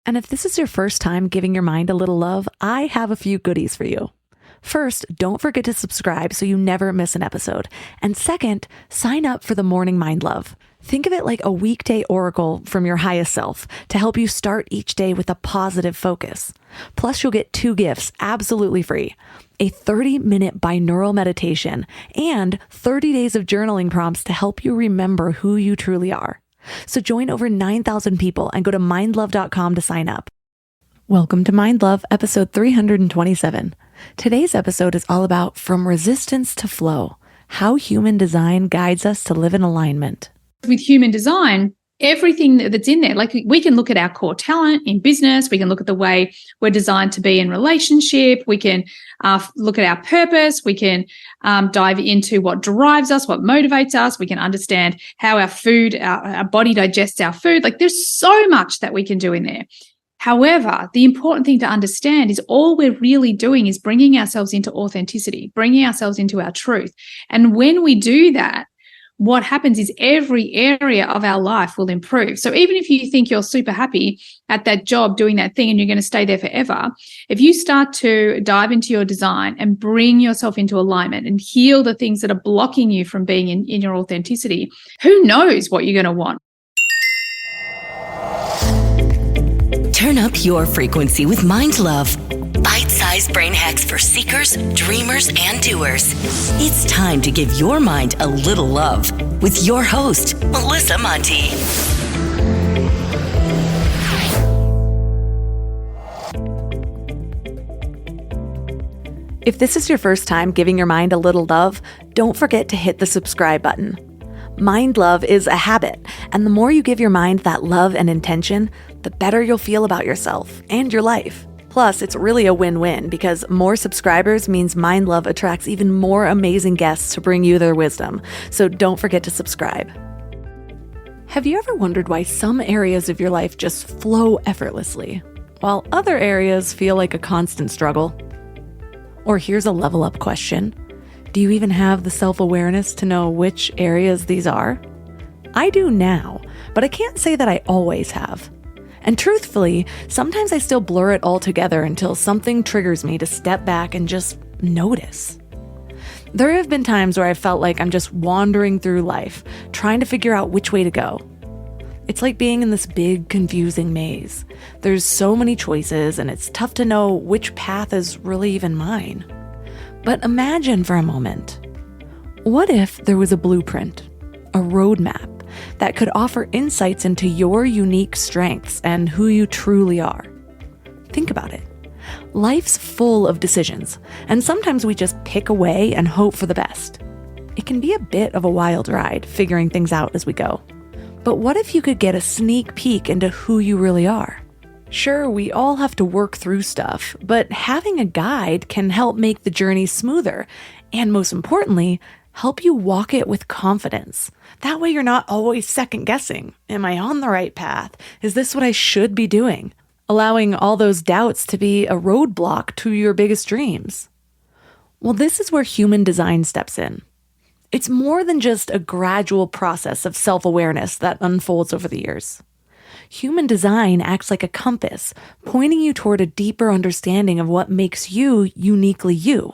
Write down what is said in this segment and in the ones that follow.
And if this is your first time giving your mind a little love, I have a few goodies for you. First, don't forget to subscribe so you never miss an episode. And second, sign up for the Morning Mind Love. Think of it like a weekday oracle from your highest self to help you start each day with a positive focus. Plus, you'll get 2 gifts absolutely free: a 30-minute binaural meditation and 30 days of journaling prompts to help you remember who you truly are. So join over 9,000 people and go to mindlove.com to sign up. Welcome to Mind Love, episode 327. Today's episode is all about From Resistance to Flow, how human design guides us to live in alignment. With human design, everything that's in there, like we can look at our core talent in business, we can look at the way we're designed to be in relationship, we can look at our purpose, we can dive into what drives us, what motivates us, we can understand how our food, our body digests our food. Like there's so much that we can do in there. However, the important thing to understand is all we're really doing is bringing ourselves into authenticity, bringing ourselves into our truth. And when we do that, what happens is every area of our life will improve. So even if you think you're super happy at that job doing that thing and you're going to stay there forever, if you start to dive into your design and bring yourself into alignment and heal the things that are blocking you from being in your authenticity, who knows what you're going to want? Turn up your frequency with Mind Love. Bite-sized brain hacks for seekers, dreamers, and doers. It's time to give your mind a little love with your host, Melissa Monti. If this is your first time giving your mind a little love, don't forget to hit the subscribe button. Mind love is a habit, and the more you give your mind that love and intention, the better you'll feel about yourself and your life. Plus, it's really a win-win because more subscribers means Mind Love attracts even more amazing guests to bring you their wisdom. So don't forget to subscribe. Have you ever wondered why some areas of your life just flow effortlessly, while other areas feel like a constant struggle? Or here's a level-up question. Do you even have the self-awareness to know which areas these are? I do now, but I can't say that I always have. And truthfully, sometimes I still blur it all together until something triggers me to step back and just notice. There have been times where I felt like I'm just wandering through life, trying to figure out which way to go. It's like being in this big, confusing maze. There's so many choices, and it's tough to know which path is really even mine. But imagine for a moment, what if there was a blueprint, a roadmap, that could offer insights into your unique strengths and who you truly are? Think about it. Life's full of decisions, and sometimes we just pick away and hope for the best. It can be a bit of a wild ride, figuring things out as we go. But what if you could get a sneak peek into who you really are? Sure, we all have to work through stuff, but having a guide can help make the journey smoother, and most importantly, help you walk it with confidence. That way you're not always second guessing. Am I on the right path? Is this what I should be doing? Allowing all those doubts to be a roadblock to your biggest dreams. Well, this is where human design steps in. It's more than just a gradual process of self-awareness that unfolds over the years. Human design acts like a compass, pointing you toward a deeper understanding of what makes you uniquely you.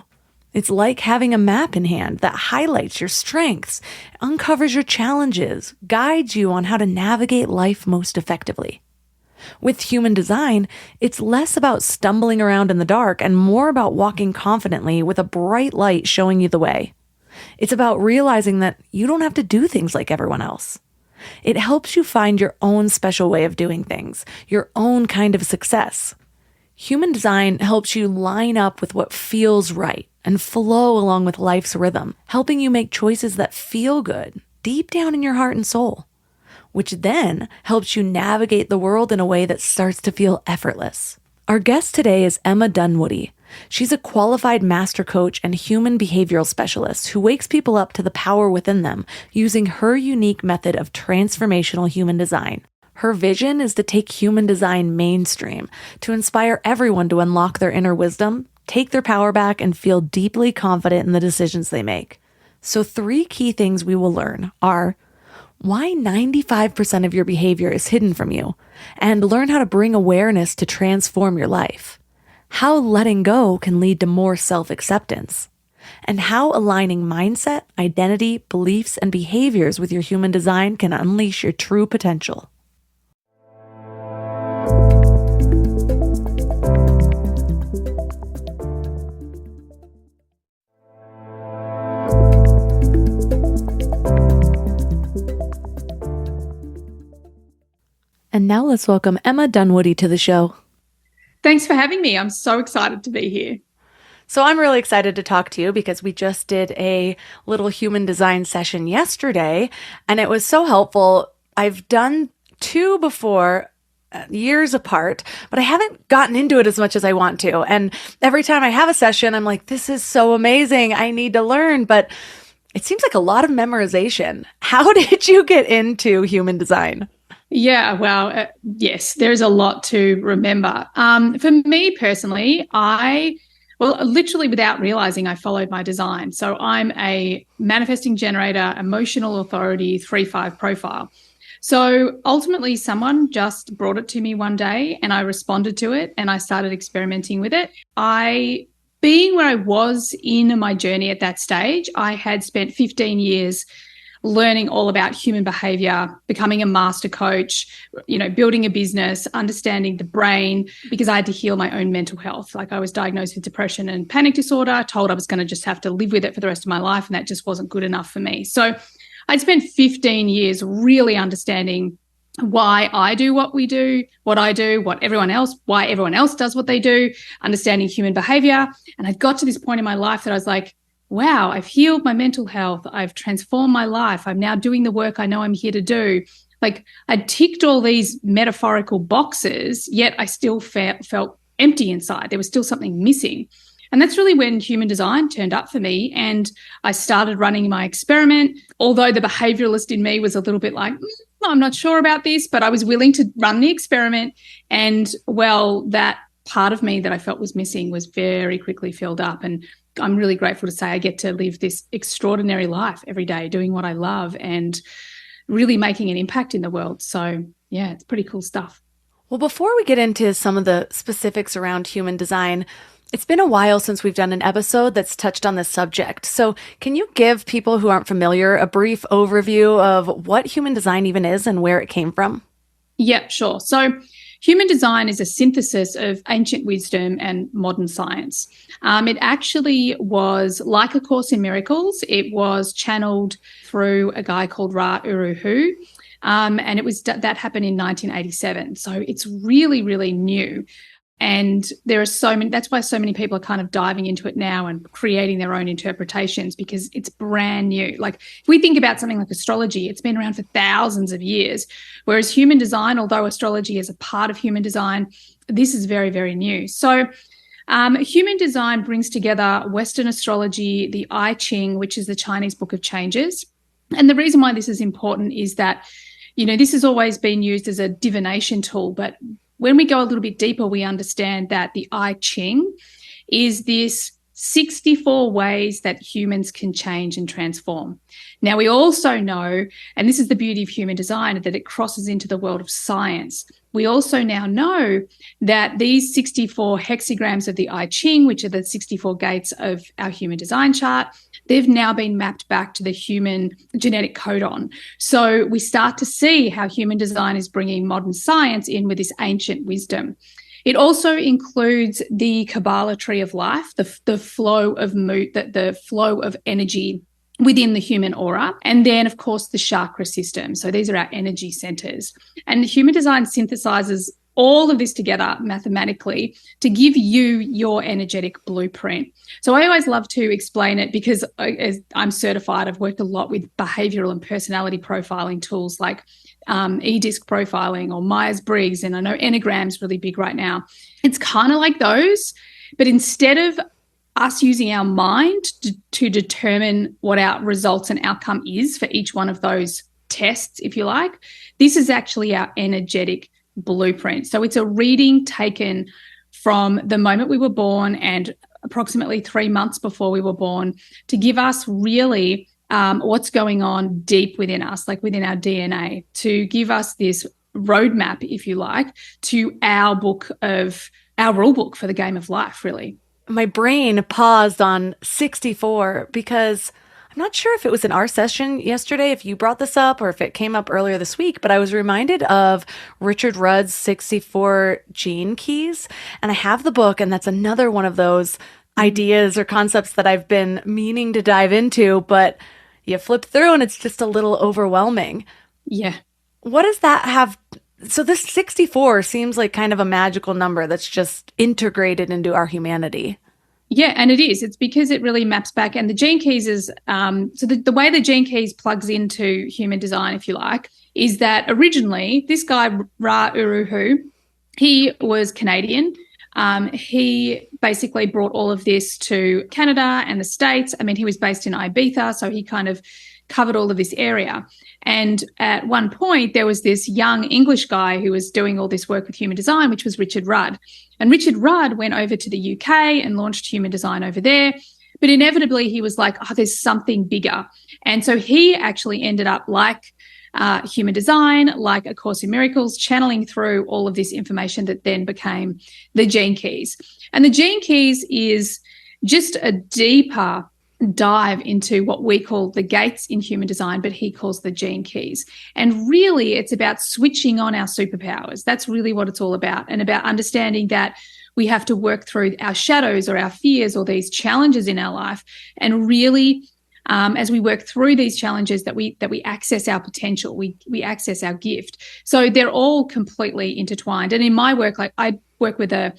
It's like having a map in hand that highlights your strengths, uncovers your challenges, guides you on how to navigate life most effectively. With human design, it's less about stumbling around in the dark and more about walking confidently with a bright light showing you the way. It's about realizing that you don't have to do things like everyone else. It helps you find your own special way of doing things, your own kind of success. Human design helps you line up with what feels right and flow along with life's rhythm, helping you make choices that feel good deep down in your heart and soul, which then helps you navigate the world in a way that starts to feel effortless. Our guest today is Emma Dunwoody. She's a qualified master coach and human behavioral specialist who wakes people up to the power within them using her unique method of transformational human design. Her vision is to take human design mainstream, to inspire everyone to unlock their inner wisdom, take their power back, and feel deeply confident in the decisions they make. So 3 key things we will learn are: why 95% of your behavior is hidden from you, and learn how to bring awareness to transform your life. How letting go can lead to more self-acceptance, and how aligning mindset, identity, beliefs, and behaviors with your human design can unleash your true potential. And now let's welcome Emma Dunwoody to the show. Thanks for having me. I'm so excited to be here. So I'm really excited to talk to you because we just did a little human design session yesterday, and it was so helpful. I've done 2 before, years apart, but I haven't gotten into it as much as I want to. And every time I have a session, I'm like, this is so amazing. I need to learn, but it seems like a lot of memorization. How did you get into human design? Yeah, well, yes, there's a lot to remember. For me personally, literally without realizing, I followed my design. So I'm a manifesting generator, emotional authority, 3/5 profile. So ultimately, someone just brought it to me one day and I responded to it and I started experimenting with it. Being where I was in my journey at that stage, I had spent 15 years learning all about human behavior, becoming a master coach, building a business, understanding the brain, because I had to heal my own mental health. Like I was diagnosed with depression and panic disorder, told I was going to just have to live with it for the rest of my life, and that just wasn't good enough for me. So I'd spent 15 years really understanding why I do what we do, what I do, why everyone else does what they do, understanding human behavior. And I got to this point in my life that I was like, wow, I've healed my mental health. I've transformed my life. I'm now doing the work I know I'm here to do. Like I ticked all these metaphorical boxes, yet I still felt empty inside. There was still something missing. And that's really when human design turned up for me. And I started running my experiment. Although the behavioralist in me was a little bit like, I'm not sure about this, but I was willing to run the experiment. And well, that part of me that I felt was missing was very quickly filled up. And I'm really grateful to say I get to live this extraordinary life every day, doing what I love and really making an impact in the world. So yeah, it's pretty cool stuff. Well, before we get into some of the specifics around human design, it's been a while since we've done an episode that's touched on this subject. So can you give people who aren't familiar a brief overview of what human design even is and where it came from? Yeah, sure. So human design is a synthesis of ancient wisdom and modern science. It actually was like A Course in Miracles. It was channeled through a guy called Ra Uru Hu, and that happened in 1987. So it's really, really new. And there are that's why so many people are kind of diving into it now and creating their own interpretations, because it's brand new. Like if we think about something like astrology, it's been around for thousands of years, whereas human design, although astrology is a part of human design, this is very, very new. So human design brings together Western astrology, the I Ching, which is the Chinese book of changes. And the reason why this is important is that, this has always been used as a divination tool, but when we go a little bit deeper, we understand that the I Ching is this 64 ways that humans can change and transform. Now, we also know, and this is the beauty of human design, that it crosses into the world of science. We also now know that these 64 hexagrams of the I Ching, which are the 64 gates of our human design chart, they've now been mapped back to the human genetic codon. So we start to see how human design is bringing modern science in with this ancient wisdom. It also includes the Kabbalah tree of life, the flow of the flow of energy within the human aura, and then, of course, the chakra system. So these are our energy centers. And human design synthesizes all of this together mathematically to give you your energetic blueprint. So I always love to explain it because as I'm certified, I've worked a lot with behavioral and personality profiling tools like e-disc profiling or Myers-Briggs, and I know Enneagram's really big right now. It's kind of like those, but instead of us using our mind to determine what our results and outcome is for each one of those tests, if you like, this is actually our energetic blueprint. So it's a reading taken from the moment we were born and approximately 3 months before we were born to give us really what's going on deep within us, like within our DNA, to give us this roadmap, if you like, to our rule book for the game of life, really. My brain paused on 64 because I'm not sure if it was in our session yesterday, if you brought this up or if it came up earlier this week, but I was reminded of Richard Rudd's 64 gene keys. And I have the book, and that's another one of those ideas or concepts that I've been meaning to dive into, but you flip through and it's just a little overwhelming. Yeah. What does that have? So this 64 seems like kind of a magical number that's just integrated into our humanity. Yeah, and it is. It's because it really maps back. And the gene keys is, so the way the gene keys plugs into human design, if you like, is that originally this guy, Ra Uru, he was Canadian. He basically brought all of this to Canada and the States. I mean, he was based in Ibiza, so he kind of covered all of this area. And at one point, there was this young English guy who was doing all this work with human design, which was Richard Rudd. And Richard Rudd went over to the UK and launched human design over there. But inevitably, he was like, oh, there's something bigger. And so he actually ended up like human design, like A Course in Miracles, channeling through all of this information that then became the Gene Keys. And the Gene Keys is just a deeper dive into what we call the gates in human design, but he calls the Gene Keys. And really, it's about switching on our superpowers. That's really what it's all about, and about understanding that we have to work through our shadows or our fears or these challenges in our life, and really as we work through these challenges that we access our potential, we access our gift. So they're all completely intertwined. And in my work, like I work with a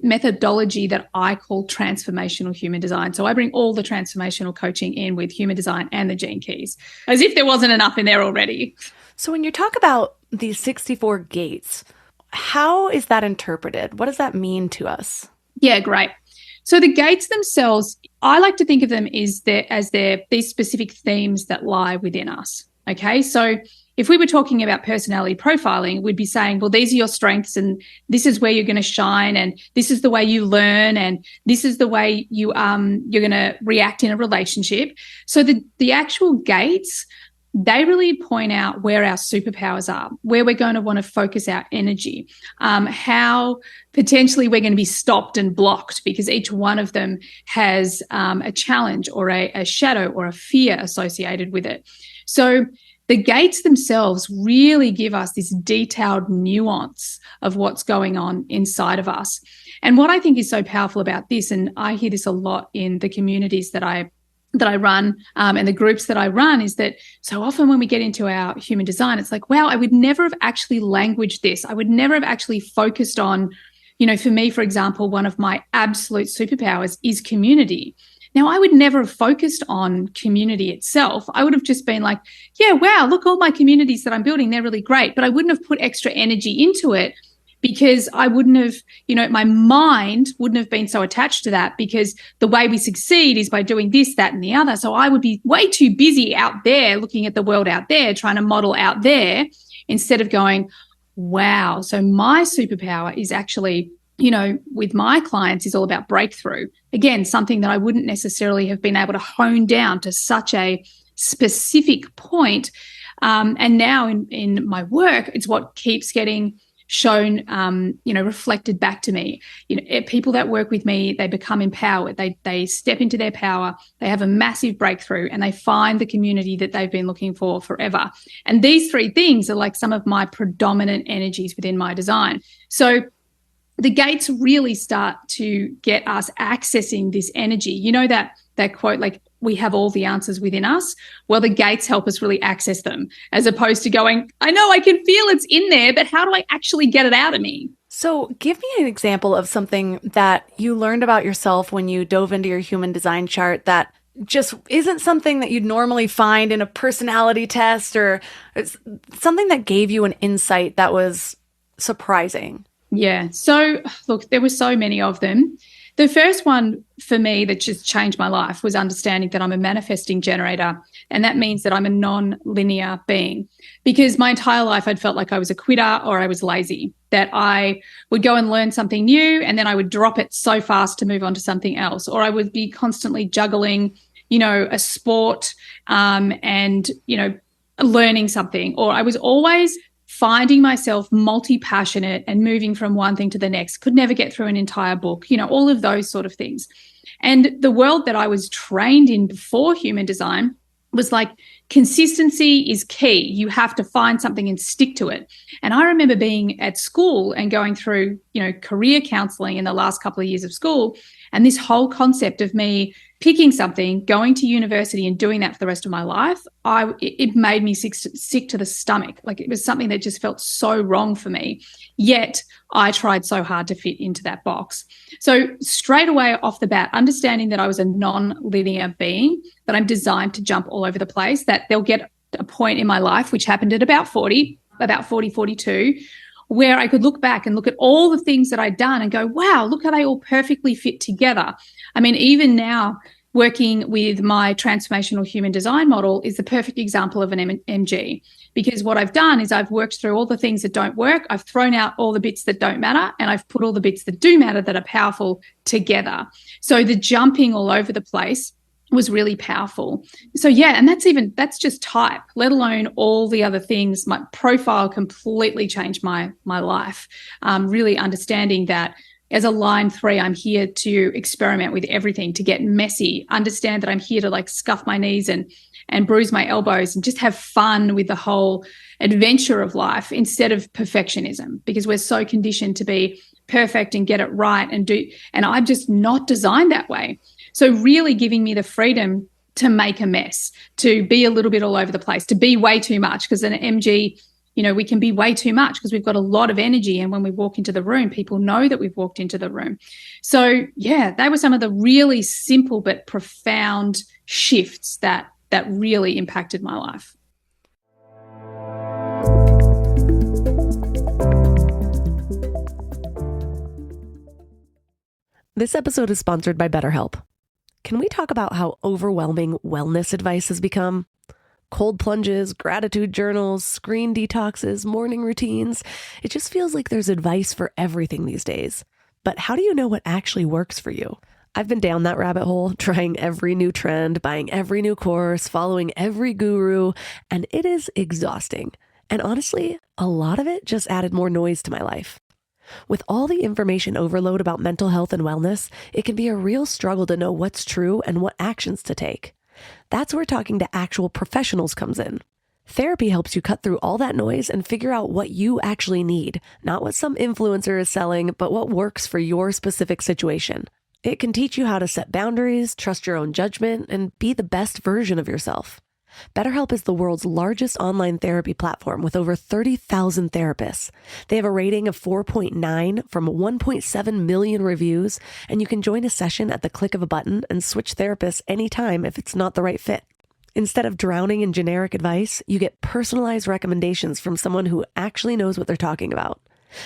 methodology that I call transformational human design. So I bring all the transformational coaching in with human design and the Gene Keys, as if there wasn't enough in there already. So when you talk about these 64 gates, how is that interpreted? What does that mean to us? Yeah, great. So the gates themselves, I like to think of them as these specific themes that lie within us. Okay, so if we were talking about personality profiling, we'd be saying, well, these are your strengths and this is where you're going to shine and this is the way you learn and this is the way you're going to react in a relationship. So the actual gates, they really point out where our superpowers are, where we're going to want to focus our energy, how potentially we're going to be stopped and blocked, because each one of them has a challenge or a shadow or a fear associated with it. So the gates themselves really give us this detailed nuance of what's going on inside of us. And what I think is so powerful about this, and I hear this a lot in the communities that I run and the groups that I run, is that so often when we get into our human design, it's like, wow, I would never have actually languaged this. I would never have actually focused on, for me, for example, one of my absolute superpowers is community. Now, I would never have focused on community itself. I would have just been like, yeah, wow, look, all my communities that I'm building, they're really great. But I wouldn't have put extra energy into it because I wouldn't have, my mind wouldn't have been so attached to that, because the way we succeed is by doing this, that, and the other. So I would be way too busy out there looking at the world out there, trying to model out there, instead of going, wow, so my superpower is actually, with my clients, is all about breakthrough. Again, something that I wouldn't necessarily have been able to hone down to such a specific point. And now in my work, it's what keeps getting shown, reflected back to me. People that work with me, they become empowered. They step into their power. They have a massive breakthrough, and they find the community that they've been looking for forever. And these three things are like some of my predominant energies within my design. So the gates really start to get us accessing this energy. That quote, like, we have all the answers within us. Well, the gates help us really access them, as opposed to going, I know I can feel it's in there, but how do I actually get it out of me? So give me an example of something that you learned about yourself when you dove into your human design chart that just isn't something that you'd normally find in a personality test, or something that gave you an insight that was surprising. Yeah. So look, there were so many of them. The first one for me that just changed my life was understanding that I'm a manifesting generator. And that means that I'm a non-linear being, because my entire life I'd felt like I was a quitter or I was lazy, that I would go and learn something new and then I would drop it so fast to move on to something else, or I would be constantly juggling, a sport, and, learning something, or I was always finding myself multi-passionate and moving from one thing to the next, could never get through an entire book, all of those sort of things. And the world that I was trained in before human design was like, consistency is key. You have to find something and stick to it. And I remember being at school and going through, career counseling in the last couple of years of school. And this whole concept of me picking something, going to university and doing that for the rest of my life, it made me sick to the stomach. Like, it was something that just felt so wrong for me. Yet I tried so hard to fit into that box. So straight away off the bat, understanding that I was a non-linear being, that I'm designed to jump all over the place, that there'll get a point in my life, which happened at about 40, 42, where I could look back and look at all the things that I'd done and go, wow, look how they all perfectly fit together. I mean, even now, working with my transformational human design model is the perfect example of an MG, because what I've done is I've worked through all the things that don't work. I've thrown out all the bits that don't matter, and I've put all the bits that do matter, that are powerful, together. So the jumping all over the place was really powerful. So yeah, and that's just type, let alone all the other things. My profile completely changed my life. Really understanding that as a line 3, I'm here to experiment with everything, to get messy, understand that I'm here to like scuff my knees and bruise my elbows and just have fun with the whole adventure of life instead of perfectionism, because we're so conditioned to be perfect and get it right and I'm just not designed that way. So really giving me the freedom to make a mess, to be a little bit all over the place, to be way too much, because an MG, we can be way too much because we've got a lot of energy. And when we walk into the room, people know that we've walked into the room. So yeah, they were some of the really simple but profound shifts that really impacted my life. This episode is sponsored by BetterHelp. Can we talk about how overwhelming wellness advice has become? Cold plunges, gratitude journals, screen detoxes, morning routines. It just feels like there's advice for everything these days. But how do you know what actually works for you? I've been down that rabbit hole, trying every new trend, buying every new course, following every guru, and it is exhausting. And honestly, a lot of it just added more noise to my life. With all the information overload about mental health and wellness, it can be a real struggle to know what's true and what actions to take. That's where talking to actual professionals comes in. Therapy helps you cut through all that noise and figure out what you actually need, not what some influencer is selling, but what works for your specific situation. It can teach you how to set boundaries, trust your own judgment, and be the best version of yourself. BetterHelp is the world's largest online therapy platform with over 30,000 therapists. They have a rating of 4.9 from 1.7 million reviews, and you can join a session at the click of a button and switch therapists anytime if it's not the right fit. Instead of drowning in generic advice, you get personalized recommendations from someone who actually knows what they're talking about.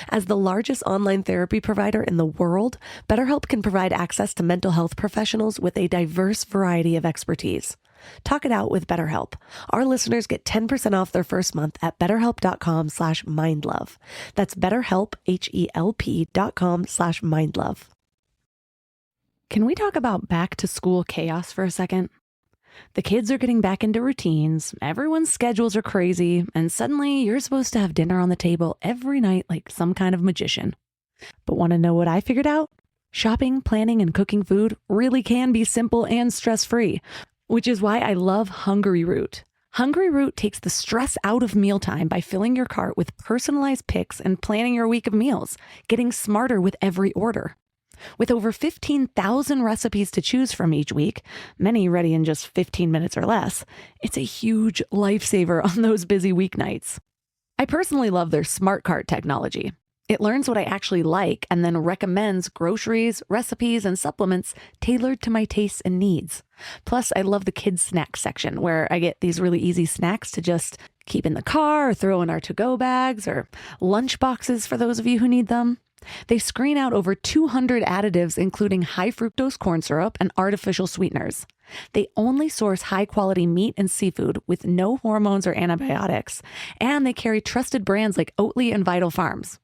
As the largest online therapy provider in the world, BetterHelp can provide access to mental health professionals with a diverse variety of expertise. Talk it out with BetterHelp. Our listeners get 10% off their first month at betterhelp.com/mindlove. That's BetterHelp, HELP.com/mindlove. Can we talk about back to school chaos for a second? The kids are getting back into routines, everyone's schedules are crazy, and suddenly you're supposed to have dinner on the table every night like some kind of magician. But want to know what I figured out? Shopping, planning, and cooking food really can be simple and stress-free, which is why I love Hungry Root. Hungry Root takes the stress out of mealtime by filling your cart with personalized picks and planning your week of meals, getting smarter with every order. With over 15,000 recipes to choose from each week, many ready in just 15 minutes or less, it's a huge lifesaver on those busy weeknights. I personally love their Smart Cart technology. It learns what I actually like and then recommends groceries, recipes, and supplements tailored to my tastes and needs. Plus, I love the kids' snacks section where I get these really easy snacks to just keep in the car or throw in our to-go bags or lunch boxes for those of you who need them. They screen out over 200 additives, including high fructose corn syrup and artificial sweeteners. They only source high-quality meat and seafood with no hormones or antibiotics, and they carry trusted brands like Oatly and Vital Farms.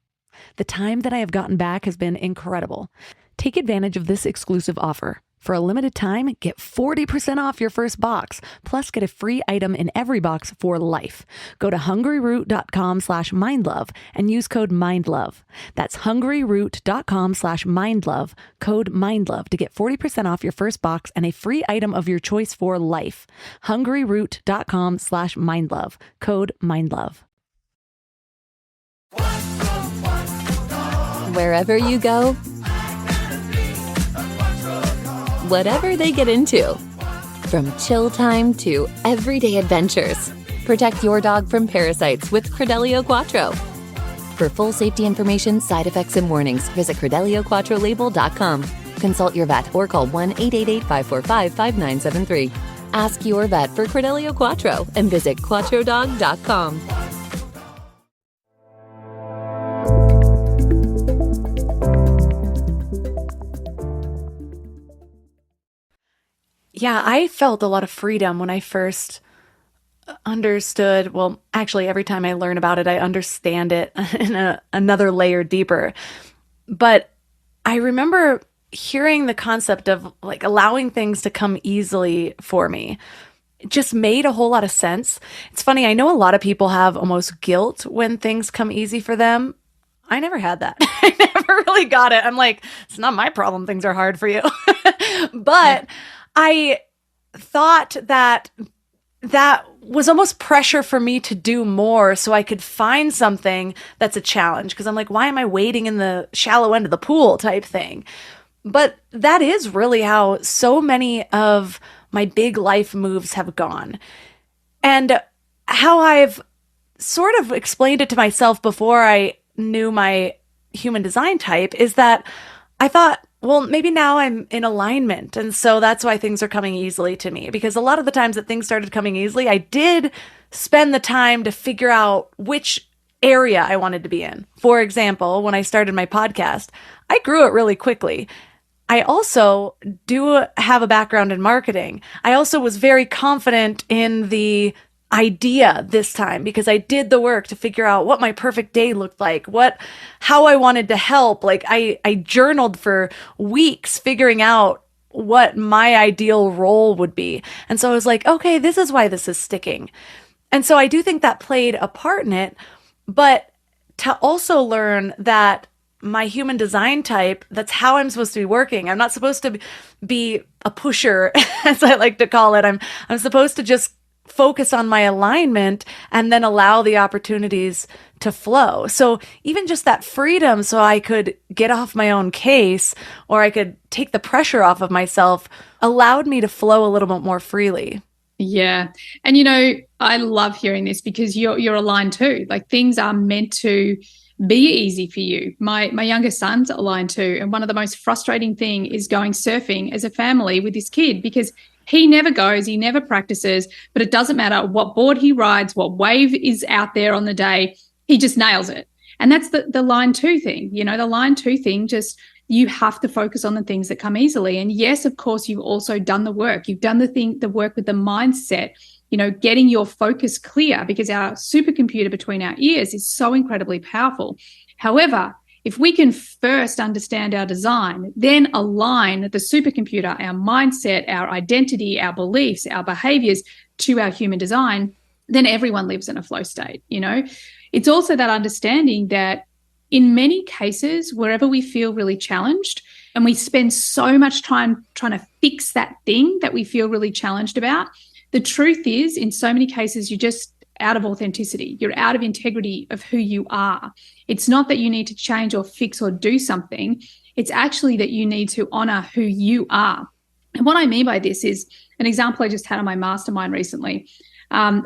The time that I have gotten back has been incredible. Take advantage of this exclusive offer. For a limited time, get 40% off your first box, plus get a free item in every box for life. Go to hungryroot.com/mindlove and use code MINDLOVE. That's hungryroot.com/mindlove, code MINDLOVE to get 40% off your first box and a free item of your choice for life. hungryroot.com/mindlove, code MINDLOVE. Wherever you go, whatever they get into, from chill time to everyday adventures, protect your dog from parasites with Credelio Quattro. For full safety information, side effects, and warnings, visit CredelioQuattroLabel.com. Consult your vet or call 1-888-545-5973. Ask your vet for Credelio Quattro and visit QuattroDog.com. Yeah, I felt a lot of freedom when I first understood. Well, actually, every time I learn about it, I understand it in another layer deeper. But I remember hearing the concept of like allowing things to come easily for me. It just made a whole lot of sense. It's funny, I know a lot of people have almost guilt when things come easy for them. I never had that. I never really got it. I'm like, it's not my problem things are hard for you. But I thought that was almost pressure for me to do more so I could find something that's a challenge. Because I'm like, why am I wading in the shallow end of the pool type thing? But that is really how so many of my big life moves have gone. And how I've sort of explained it to myself before I knew my human design type is that I thought, well, maybe now I'm in alignment. And so that's why things are coming easily to me. Because a lot of the times that things started coming easily, I did spend the time to figure out which area I wanted to be in. For example, when I started my podcast, I grew it really quickly. I also do have a background in marketing. I also was very confident in the idea this time because I did the work to figure out what my perfect day looked like, how I wanted to help. Like I journaled for weeks figuring out what my ideal role would be. And so I was like, okay, this is why this is sticking. And so I do think that played a part in it, but to also learn that my human design type, that's how I'm supposed to be working. I'm not supposed to be a pusher, as I like to call it. I'm supposed to just focus on my alignment and then allow the opportunities to flow. So even just that freedom so I could get off my own case or I could take the pressure off of myself allowed me to flow a little bit more freely. Yeah. And, I love hearing this because you're aligned too. Like things are meant to be easy for you. My youngest son's aligned too. And one of the most frustrating thing is going surfing as a family with this kid because he never goes, he never practices, but it doesn't matter what board he rides, what wave is out there on the day, he just nails it. And that's the line 2 thing. The line 2 thing, just you have to focus on the things that come easily. And yes, of course, you've also done the work. You've done the work with the mindset, getting your focus clear because our supercomputer between our ears is so incredibly powerful. However, if we can first understand our design, then align the supercomputer, our mindset, our identity, our beliefs, our behaviors to our human design, then everyone lives in a flow state. It's also that understanding that in many cases, wherever we feel really challenged and we spend so much time trying to fix that thing that we feel really challenged about, the truth is in so many cases, you're just out of authenticity. You're out of integrity of who you are. It's not that you need to change or fix or do something. It's actually that you need to honor who you are. And what I mean by this is an example I just had on my mastermind recently.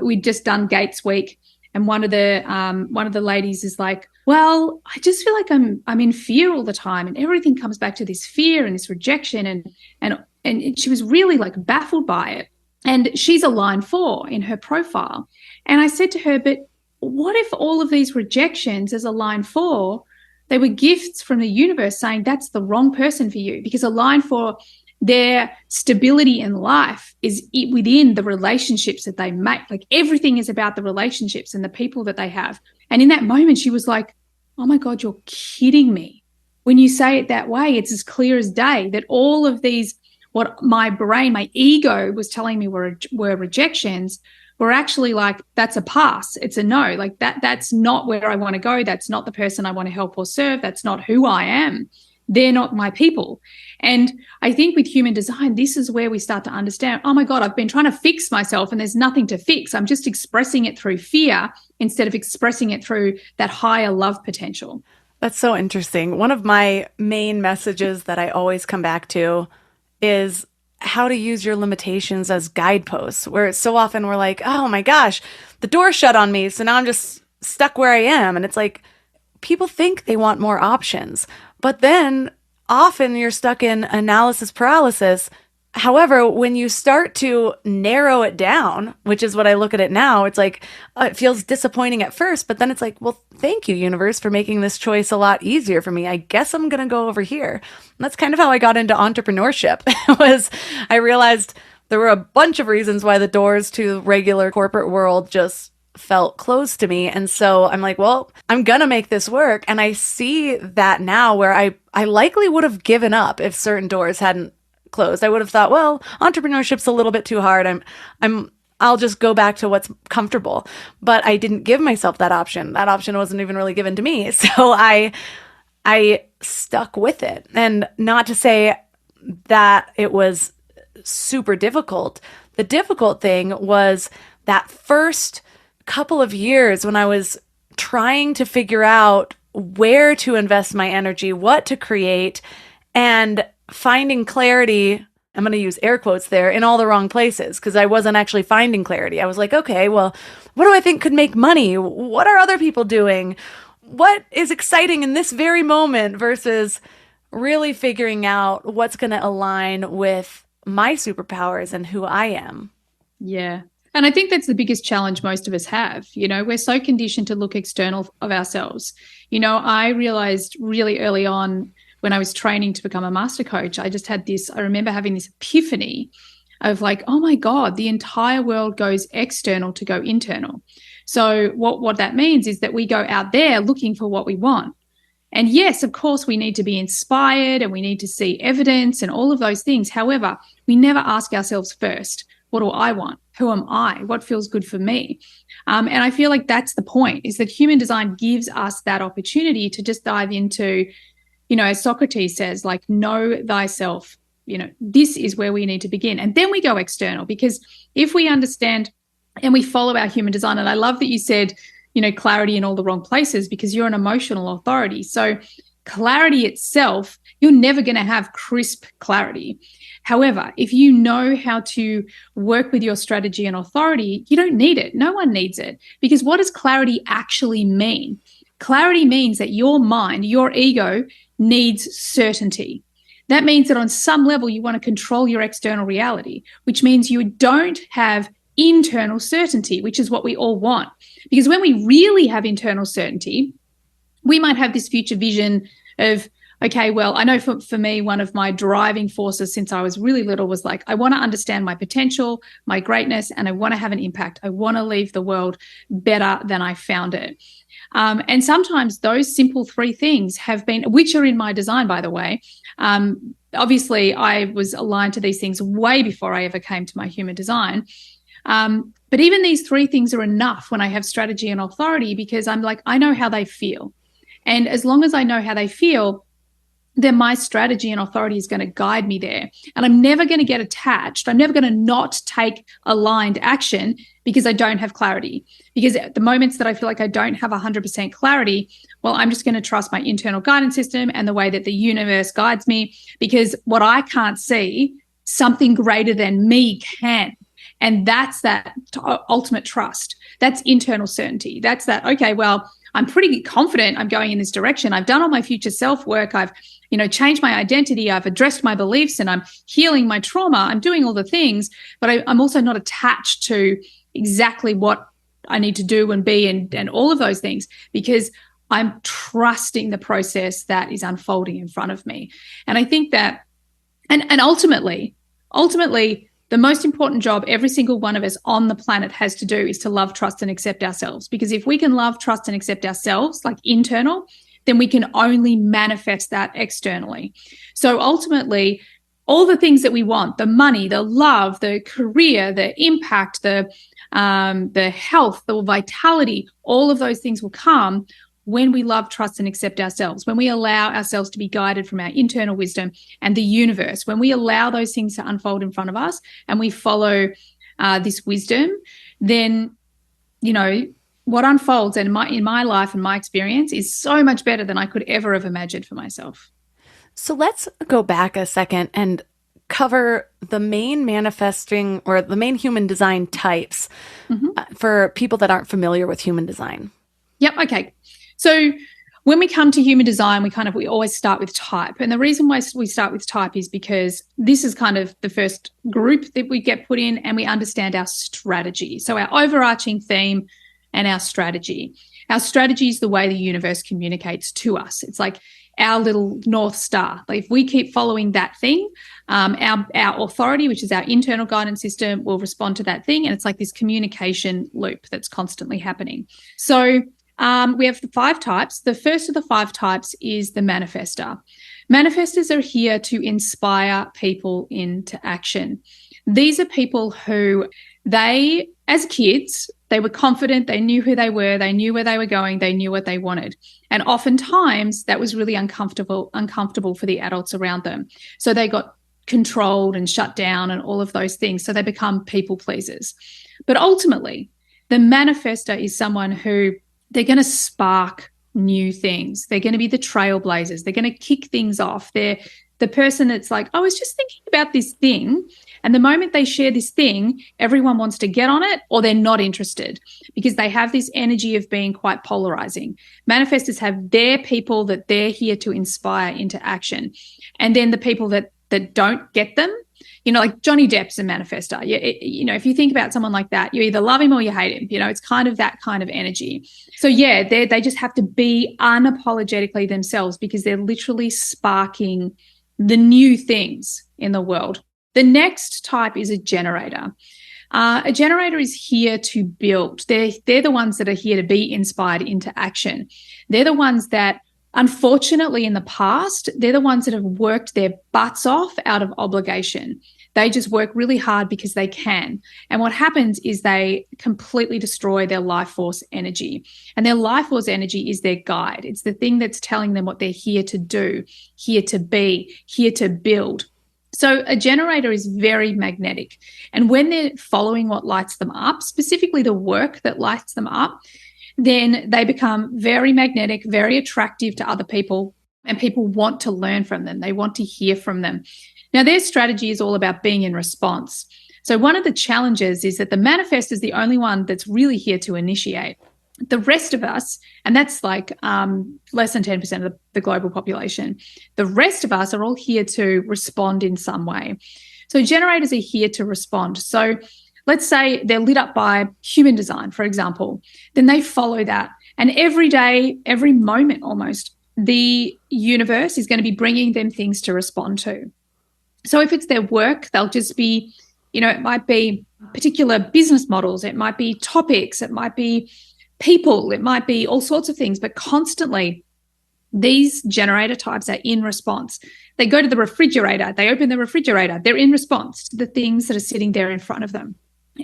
We'd just done Gates Week, and one of the ladies is like, "Well, I just feel like I'm in fear all the time, and everything comes back to this fear and this rejection." And she was really like baffled by it. And she's a line 4 in her profile. And I said to her, but what if all of these rejections as a line 4, they were gifts from the universe saying that's the wrong person for you? Because a line 4, their stability in life is within the relationships that they make. Like everything is about the relationships and the people that they have. And in that moment, she was like, oh my God, you're kidding me. When you say it that way, it's as clear as day that all of these what my brain, my ego was telling me were rejections, were actually like, that's a pass. It's a no. Like that's not where I want to go. That's not the person I want to help or serve. That's not who I am. They're not my people. And I think with human design, this is where we start to understand, oh my God, I've been trying to fix myself and there's nothing to fix. I'm just expressing it through fear instead of expressing it through that higher love potential. That's so interesting. One of my main messages that I always come back to is how to use your limitations as guideposts, where so often we're like, oh my gosh, the door shut on me, so now I'm just stuck where I am. And it's like, people think they want more options, but then often you're stuck in analysis paralysis. However, when you start to narrow it down, which is what I look at it now, it's like, it feels disappointing at first, but then it's like, well, thank you, universe, for making this choice a lot easier for me. I guess I'm going to go over here. And that's kind of how I got into entrepreneurship. I realized there were a bunch of reasons why the doors to the regular corporate world just felt closed to me. And so I'm like, well, I'm going to make this work. And I see that now where I likely would have given up if certain doors hadn't closed. I would have thought, well, entrepreneurship's a little bit too hard. I'll just go back to what's comfortable. But I didn't give myself that option. That option wasn't even really given to me. So I stuck with it. And not to say that it was super difficult. The difficult thing was that first couple of years when I was trying to figure out where to invest my energy, what to create, and finding clarity, I'm going to use air quotes there, in all the wrong places, because I wasn't actually finding clarity. I was like, okay, well, what do I think could make money? What are other people doing? What is exciting in this very moment versus really figuring out what's going to align with my superpowers and who I am. Yeah. And I think that's the biggest challenge most of us have. We're so conditioned to look external of ourselves. I realized really early on when I was training to become a master coach, I remember having this epiphany of like, oh my God, the entire world goes external to go internal. So what that means is that we go out there looking for what we want. And yes, of course, we need to be inspired and we need to see evidence and all of those things. However, we never ask ourselves first, what do I want? Who am I? What feels good for me? And I feel like that's the point, is that human design gives us that opportunity to just dive into, as Socrates says, like, know thyself. This is where we need to begin. And then we go external, because if we understand and we follow our human design, and I love that you said, clarity in all the wrong places, because you're an emotional authority. So clarity itself, you're never going to have crisp clarity. However, if you know how to work with your strategy and authority, you don't need it. No one needs it. Because what does clarity actually mean? Clarity means that your mind, your ego, needs certainty. That means that on some level, you want to control your external reality, which means you don't have internal certainty, which is what we all want. Because when we really have internal certainty, we might have this future vision of, okay, well, I know for me, one of my driving forces since I was really little was like, I want to understand my potential, my greatness, and I want to have an impact. I want to leave the world better than I found it. And sometimes those simple three things have been, which are in my design, by the way. Obviously, I was aligned to these things way before I ever came to my human design. But even these three things are enough when I have strategy and authority, because I'm like, I know how they feel. And as long as I know how they feel, then my strategy and authority is going to guide me there. And I'm never going to get attached. I'm never going to not take aligned action because I don't have clarity. Because at the moments that I feel like I don't have 100% clarity, well, I'm just going to trust my internal guidance system and the way that the universe guides me, because what I can't see, something greater than me can. And that's that ultimate trust. That's internal certainty. That's that, okay, well, I'm pretty confident I'm going in this direction. I've done all my future self work. I've, changed my identity. I've addressed my beliefs and I'm healing my trauma. I'm doing all the things, but I'm also not attached to exactly what I need to do and be and all of those things, because I'm trusting the process that is unfolding in front of me. And I think that, and ultimately, the most important job every single one of us on the planet has to do is to love, trust, and accept ourselves. Because if we can love, trust, and accept ourselves, like internal, then we can only manifest that externally. So ultimately, all the things that we want, the money, the love, the career, the impact, the health, the vitality, all of those things will come when we love, trust, and accept ourselves, when we allow ourselves to be guided from our internal wisdom and the universe, when we allow those things to unfold in front of us and we follow this wisdom, then, what unfolds in my life and my experience is so much better than I could ever have imagined for myself. So let's go back a second and cover the main manifesting or the main human design types for people that aren't familiar with human design. Yep. Okay. So when we come to human design, we always start with type. And the reason why we start with type is because this is kind of the first group that we get put in, and we understand our strategy. So our overarching theme and our strategy. Our strategy is the way the universe communicates to us. It's like our little North Star. Like if we keep following that thing, our authority, which is our internal guidance system, will respond to that thing. And it's like this communication loop that's constantly happening. So we have the 5 types. The first of the 5 types is the manifestor. Manifestors are here to inspire people into action. These are people who as kids, they were confident, they knew who they were, they knew where they were going, they knew what they wanted. And oftentimes that was really uncomfortable for the adults around them. So they got controlled and shut down and all of those things. So they become people pleasers. But ultimately, the manifestor is someone who they're going to spark new things. They're going to be the trailblazers. They're going to kick things off. They're the person that's like, I was just thinking about this thing. And the moment they share this thing, everyone wants to get on it, or they're not interested because they have this energy of being quite polarizing. Manifestors have their people that they're here to inspire into action. And then the people that don't get them, like Johnny Depp's a manifestor. If you think about someone like that, you either love him or you hate him. It's kind of that kind of energy. So yeah, they just have to be unapologetically themselves because they're literally sparking the new things in the world. The next type is a generator. A generator is here to build. They're the ones that are here to be inspired into action. They're the ones that, unfortunately, in the past, they're the ones that have worked their butts off out of obligation. They just work really hard because they can. And what happens is they completely destroy their life force energy. And their life force energy is their guide. It's the thing that's telling them what they're here to do, here to be, here to build. So a generator is very magnetic. And when they're following what lights them up, specifically the work that lights them up, then they become very magnetic, very attractive to other people, and people want to learn from them. They want to hear from them. Now, their strategy is all about being in response. So one of the challenges is that the manifest is the only one that's really here to initiate. The rest of us, and that's like less than 10% of the global population, the rest of us are all here to respond in some way. So generators are here to respond. So let's say they're lit up by human design, for example, then they follow that. And every day, every moment almost, the universe is going to be bringing them things to respond to. So if it's their work, they'll just be, it might be particular business models, it might be topics, it might be people, it might be all sorts of things, but constantly these generator types are in response. They go to the refrigerator, they open the refrigerator, they're in response to the things that are sitting there in front of them.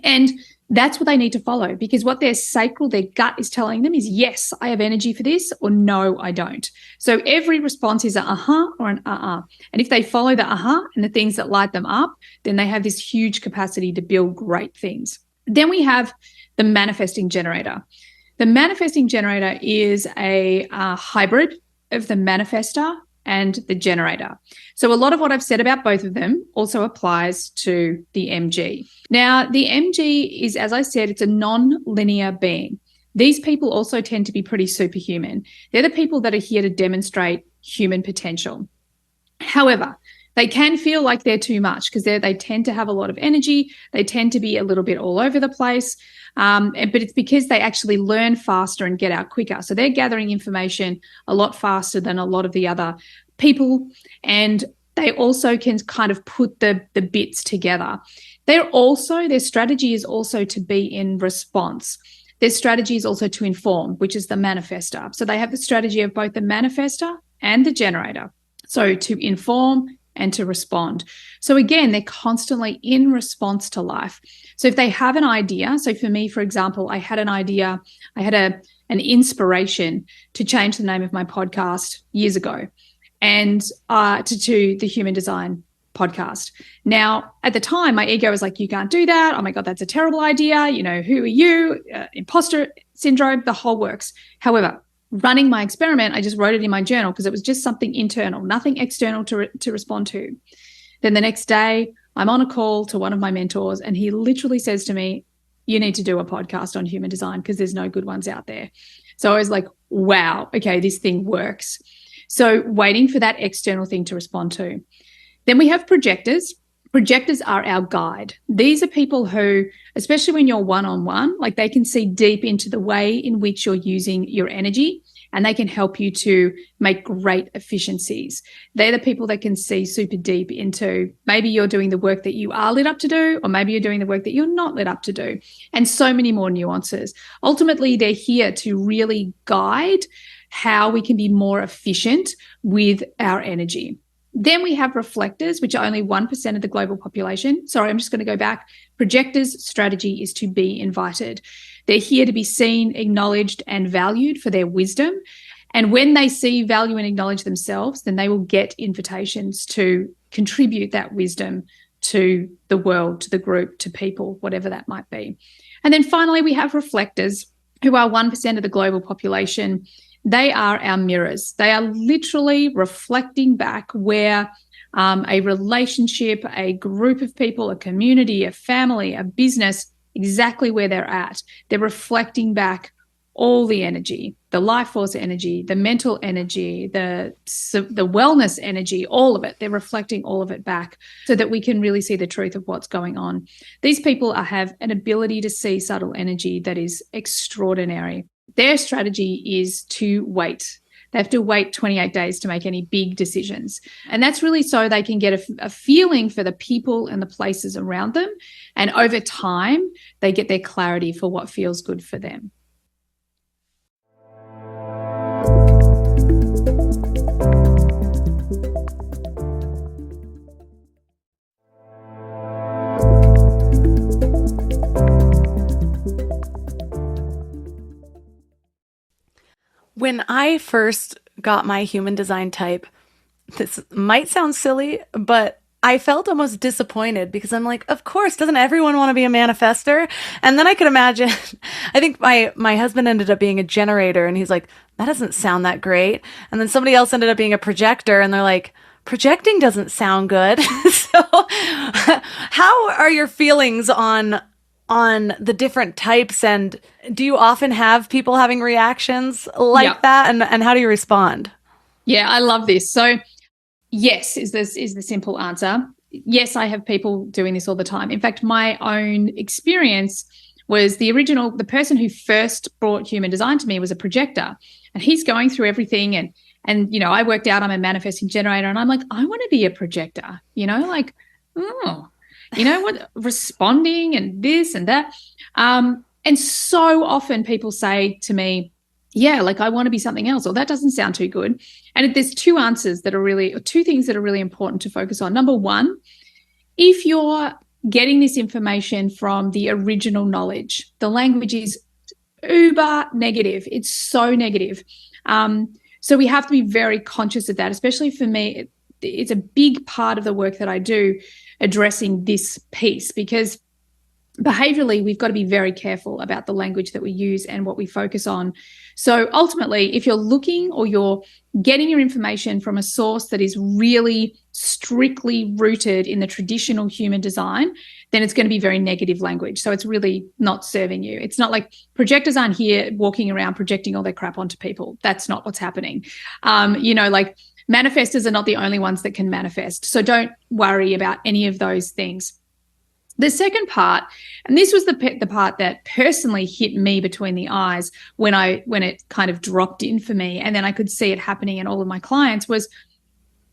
And that's what they need to follow, because what their sacral, their gut is telling them is, yes, I have energy for this, or no, I don't. So every response is an uh-huh or an uh-uh. And if they follow the uh-huh and the things that light them up, then they have this huge capacity to build great things. Then we have the manifesting generator. The manifesting generator is a hybrid of the manifestor and the generator. So a lot of what I've said about both of them also applies to the MG. Now, the MG is, as I said, it's a non-linear being. These people also tend to be pretty superhuman. They're the people that are here to demonstrate human potential. However, they can feel like they're too much because they tend to have a lot of energy. They tend to be a little bit all over the place. But it's because they actually learn faster and get out quicker. So they're gathering information a lot faster than a lot of the other people. And they also can kind of put the bits together. Their strategy is also to be in response. Their strategy is also to inform, which is the manifestor. So they have the strategy of both the manifestor and the generator. So to inform, and to respond. So again, they're constantly in response to life. So if they have an idea, so for me, for example, I had an idea, I had an inspiration to change the name of my podcast years ago, and to the Human Design podcast. Now, at the time, my ego was like, you can't do that. Oh my God, that's a terrible idea. You know, who are you? Imposter syndrome, the whole works. However, running my experiment, I just wrote it in my journal because it was just something internal, nothing external to respond to. Then the next day, I'm on a call to one of my mentors, and he literally says to me, you need to do a podcast on human design because there's no good ones out there. So I was like, wow, okay, this thing works. So waiting for that external thing to respond to. Then we have projectors. Projectors are our guide. These are people who, especially when you're one-on-one, like they can see deep into the way in which you're using your energy, and they can help you to make great efficiencies. They're the people that can see super deep into maybe you're doing the work that you are lit up to do, or maybe you're doing the work that you're not lit up to do, and so many more nuances. Ultimately, they're here to really guide how we can be more efficient with our energy. Then we have reflectors, which are only 1% of the global population. Sorry, I'm just going to go back. Projectors' strategy is to be invited. They're here to be seen, acknowledged, and valued for their wisdom. And when they see, value, and acknowledge themselves, then they will get invitations to contribute that wisdom to the world, to the group, to people, whatever that might be. And then finally, we have reflectors, who are 1% of the global population. They are our mirrors. They are literally reflecting back where a relationship, a group of people, a community, a family, a business, exactly where they're at. They're reflecting back all the energy, the life force energy, the mental energy, the wellness energy, all of it. They're reflecting all of it back so that we can really see the truth of what's going on. These people have an ability to see subtle energy that is extraordinary. Their strategy is to wait. They have to wait 28 days to make any big decisions. And that's really so they can get a feeling for the people and the places around them. And over time, they get their clarity for what feels good for them. When I first got my human design type, this might sound silly, but I felt almost disappointed because I'm like, of course, doesn't everyone want to be a manifester? And then I could imagine, I think my husband ended up being a generator, and he's like, that doesn't sound that great. And then somebody else ended up being a projector, and they're like, projecting doesn't sound good. So how are your feelings on the different types, and do you often have people having reactions like that, and how do you respond? Yeah, I love this. So yes is the simple answer. Yes, I have people doing this all the time. In fact, my own experience was the person who first brought human design to me was a projector, and he's going through everything, and you know, I worked out I'm a manifesting generator, and I'm like, I want to be a projector, you know, like, oh, you know what, responding and this and that. And so often people say to me, yeah, like I want to be something else, or that doesn't sound too good. And there's two things that are really important to focus on. Number one, if you're getting this information from the original knowledge, the language is uber negative. It's so negative. So we have to be very conscious of that, especially for me. It's a big part of the work that I do, addressing this piece, because behaviorally, we've got to be very careful about the language that we use and what we focus on. So ultimately, if you're looking or you're getting your information from a source that is really strictly rooted in the traditional human design, then it's going to be very negative language. So it's really not serving you. It's not like projectors aren't here walking around projecting all their crap onto people. That's not what's happening. Like manifestors are not the only ones that can manifest. So don't worry about any of those things. The second part, and this was the part that personally hit me between the eyes when it kind of dropped in for me, and then I could see it happening in all of my clients, was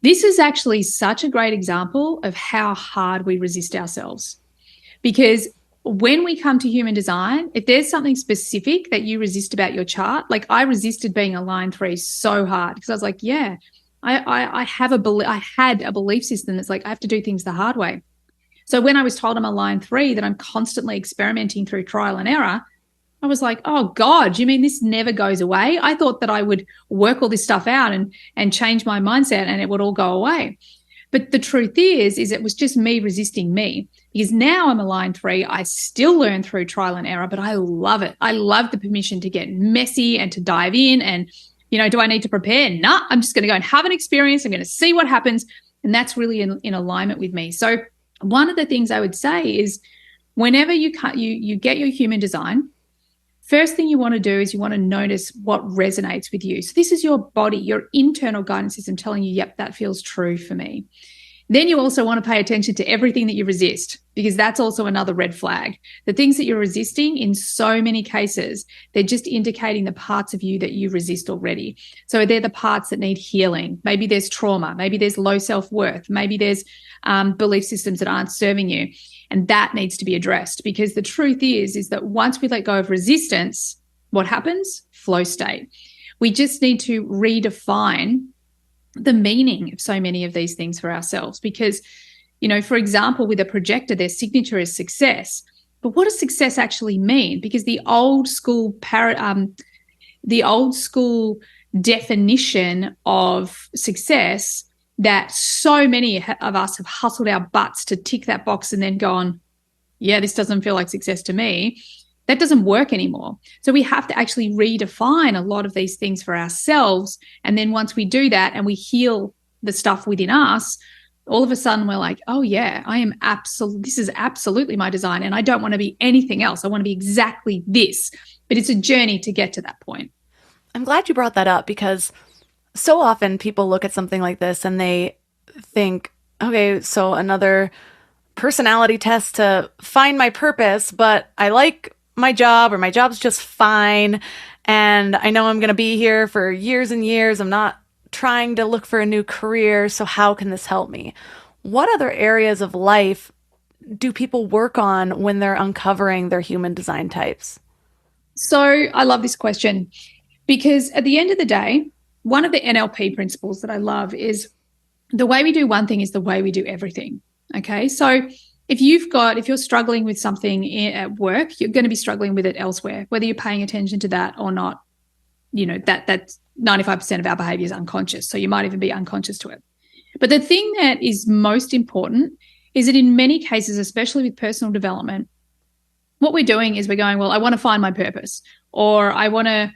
this is actually such a great example of how hard we resist ourselves. Because when we come to human design, if there's something specific that you resist about your chart, like I resisted being a line 3 so hard because I was like, yeah, I had a belief system that's like, I have to do things the hard way. So when I was told I'm a line 3, that I'm constantly experimenting through trial and error, I was like, oh God, you mean this never goes away? I thought that I would work all this stuff out and change my mindset and it would all go away. But the truth is it was just me resisting me, because now I'm a line 3. I still learn through trial and error, but I love it. I love the permission to get messy and to dive in. And, do I need to prepare? Nah, I'm just going to go and have an experience. I'm going to see what happens. And that's really in alignment with me. So one of the things I would say is, whenever you get your human design, first thing you want to do is you want to notice what resonates with you. So this is your body, your internal guidance system telling you, yep, that feels true for me. Then you also want to pay attention to everything that you resist, because that's also another red flag. The things that you're resisting, in so many cases, they're just indicating the parts of you that you resist already. So they're the parts that need healing. Maybe there's trauma. Maybe there's low self-worth. Maybe there's belief systems that aren't serving you. And that needs to be addressed, because the truth is that once we let go of resistance, what happens? Flow state. We just need to redefine the meaning of so many of these things for ourselves, because, for example, with a projector, their signature is success. But what does success actually mean? Because the old school definition of success that so many of us have hustled our butts to tick that box and then gone, yeah, this doesn't feel like success to me, that doesn't work anymore. So we have to actually redefine a lot of these things for ourselves. And then once we do that and we heal the stuff within us, all of a sudden we're like, oh yeah, this is absolutely my design. And I don't want to be anything else. I want to be exactly this. But it's a journey to get to that point. I'm glad you brought that up, because so often people look at something like this and they think, okay, so another personality test to find my purpose, but I like my job, or my job's just fine, and I know I'm going to be here for years and years. I'm not trying to look for a new career, so how can this help me? What other areas of life do people work on when they're uncovering their human design types? So I love this question, because at the end of the day, one of the NLP principles that I love is the way we do one thing is the way we do everything. Okay. So if you're struggling with something at work, you're going to be struggling with it elsewhere, whether you're paying attention to that or not. That's 95% of our behavior is unconscious. So you might even be unconscious to it. But the thing that is most important is that in many cases, especially with personal development, what we're doing is we're going, well, I want to find my purpose, or I want to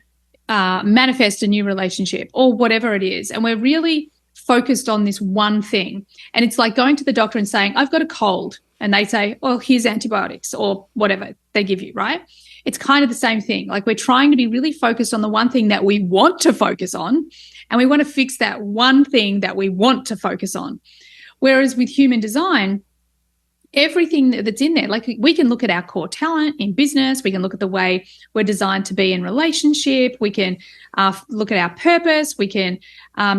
manifest a new relationship, or whatever it is. And we're really focused on this one thing. And it's like going to the doctor and saying, I've got a cold. And they say, well, here's antibiotics, or whatever they give you, right? It's kind of the same thing. Like, we're trying to be really focused on the one thing that we want to focus on, and we want to fix that one thing that we want to focus on. Whereas with human design, everything that's in there, like, we can look at our core talent in business, we can look at the way we're designed to be in relationship, we can look at our purpose, we can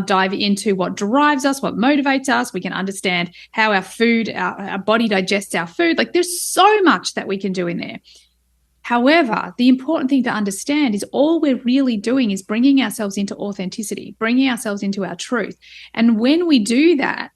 dive into what drives us, what motivates us, we can understand how our body digests our food. Like, there's so much that we can do in there. However, the important thing to understand is all we're really doing is bringing ourselves into authenticity, bringing ourselves into our truth. And when we do that,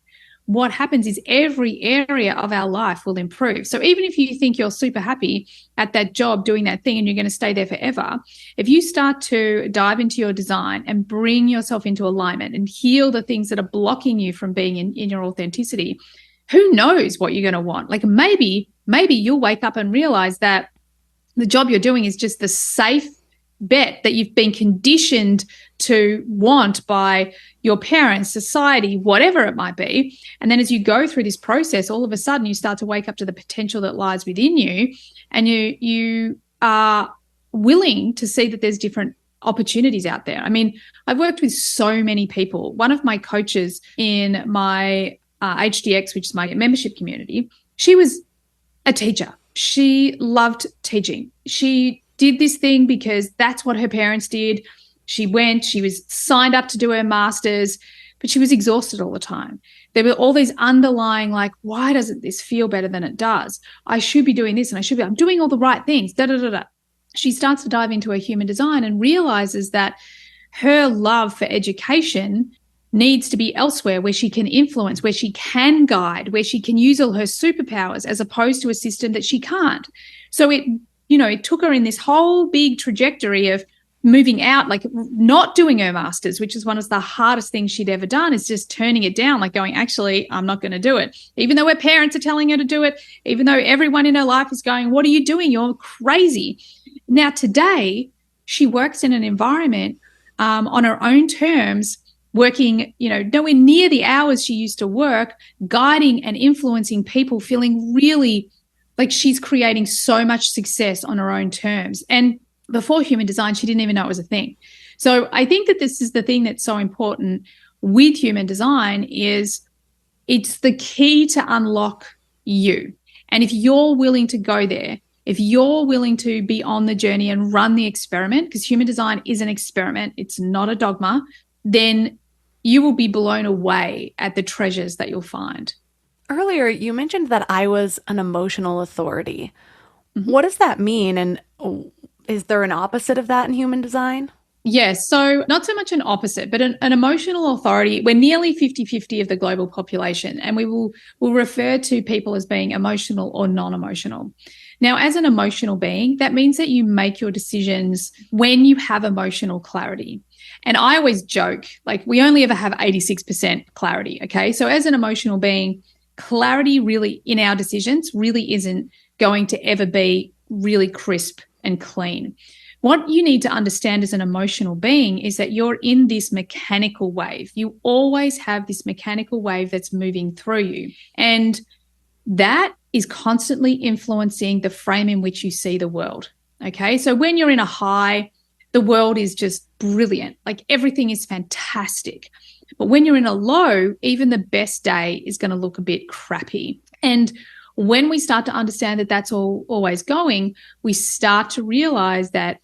what happens is every area of our life will improve. So even if you think you're super happy at that job doing that thing and you're going to stay there forever, if you start to dive into your design and bring yourself into alignment and heal the things that are blocking you from being in your authenticity, who knows what you're going to want? Like, maybe you'll wake up and realize that the job you're doing is just the safe bet that you've been conditioned to want by your parents, society, whatever it might be. And then as you go through this process, all of a sudden you start to wake up to the potential that lies within you, and you are willing to see that there's different opportunities out there. I mean, I've worked with so many people. One of my coaches in my HDX, which is my membership community, she was a teacher. She loved teaching. She did this thing because that's what her parents did. She was signed up to do her master's, but she was exhausted all the time. There were all these underlying, like, why doesn't this feel better than it does? I should be doing this, and I'm doing all the right things, She starts to dive into her human design and realizes that her love for education needs to be elsewhere, where she can influence, where she can guide, where she can use all her superpowers, as opposed to a system that she can't. So it took her in this whole big trajectory of moving out, like not doing her master's, which is one of the hardest things she'd ever done, is just turning it down, like going, actually, I'm not going to do it. Even though her parents are telling her to do it, even though everyone in her life is going, what are you doing? You're crazy. Now, today, she works in an environment on her own terms, working, nowhere near the hours she used to work, guiding and influencing people, feeling really like she's creating so much success on her own terms. And before human design, she didn't even know it was a thing. So I think that this is the thing that's so important with human design, is it's the key to unlock you. And if you're willing to go there, if you're willing to be on the journey and run the experiment, because human design is an experiment, it's not a dogma, then you will be blown away at the treasures that you'll find. Earlier, you mentioned that I was an emotional authority. Mm-hmm. What does that mean? And is there an opposite of that in human design? Yes. So not so much an opposite, but an emotional authority. We're nearly 50-50 of the global population, and we'll refer to people as being emotional or non-emotional. Now, as an emotional being, that means that you make your decisions when you have emotional clarity. And I always joke, like, we only ever have 86% clarity, okay? So as an emotional being, clarity really in our decisions really isn't going to ever be really crisp and clean. What you need to understand as an emotional being is that you're in this mechanical wave. You always have this mechanical wave that's moving through you. And that is constantly influencing the frame in which you see the world. Okay. So when you're in a high, the world is just brilliant. Like, everything is fantastic. But when you're in a low, even the best day is going to look a bit crappy. And when we start to understand that that's always going, we start to realize that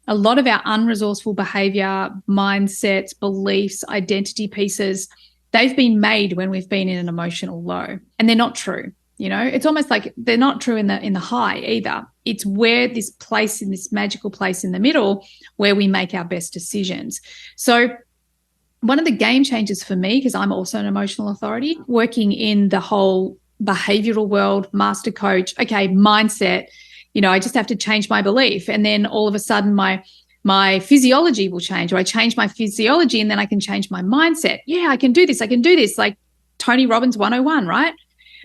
a lot of our unresourceful behavior, mindsets, beliefs, identity pieces, they've been made when we've been in an emotional low, and they're not true. It's almost like they're not true in the high either. It's where this place, in this magical place in the middle, where we make our best decisions. So one of the game changers for me, because I'm also an emotional authority, working in the whole behavioral world, master coach, okay, mindset, I just have to change my belief. And then all of a sudden my physiology will change, or I change my physiology and then I can change my mindset. Yeah, I can do this. Like Tony Robbins 101, right?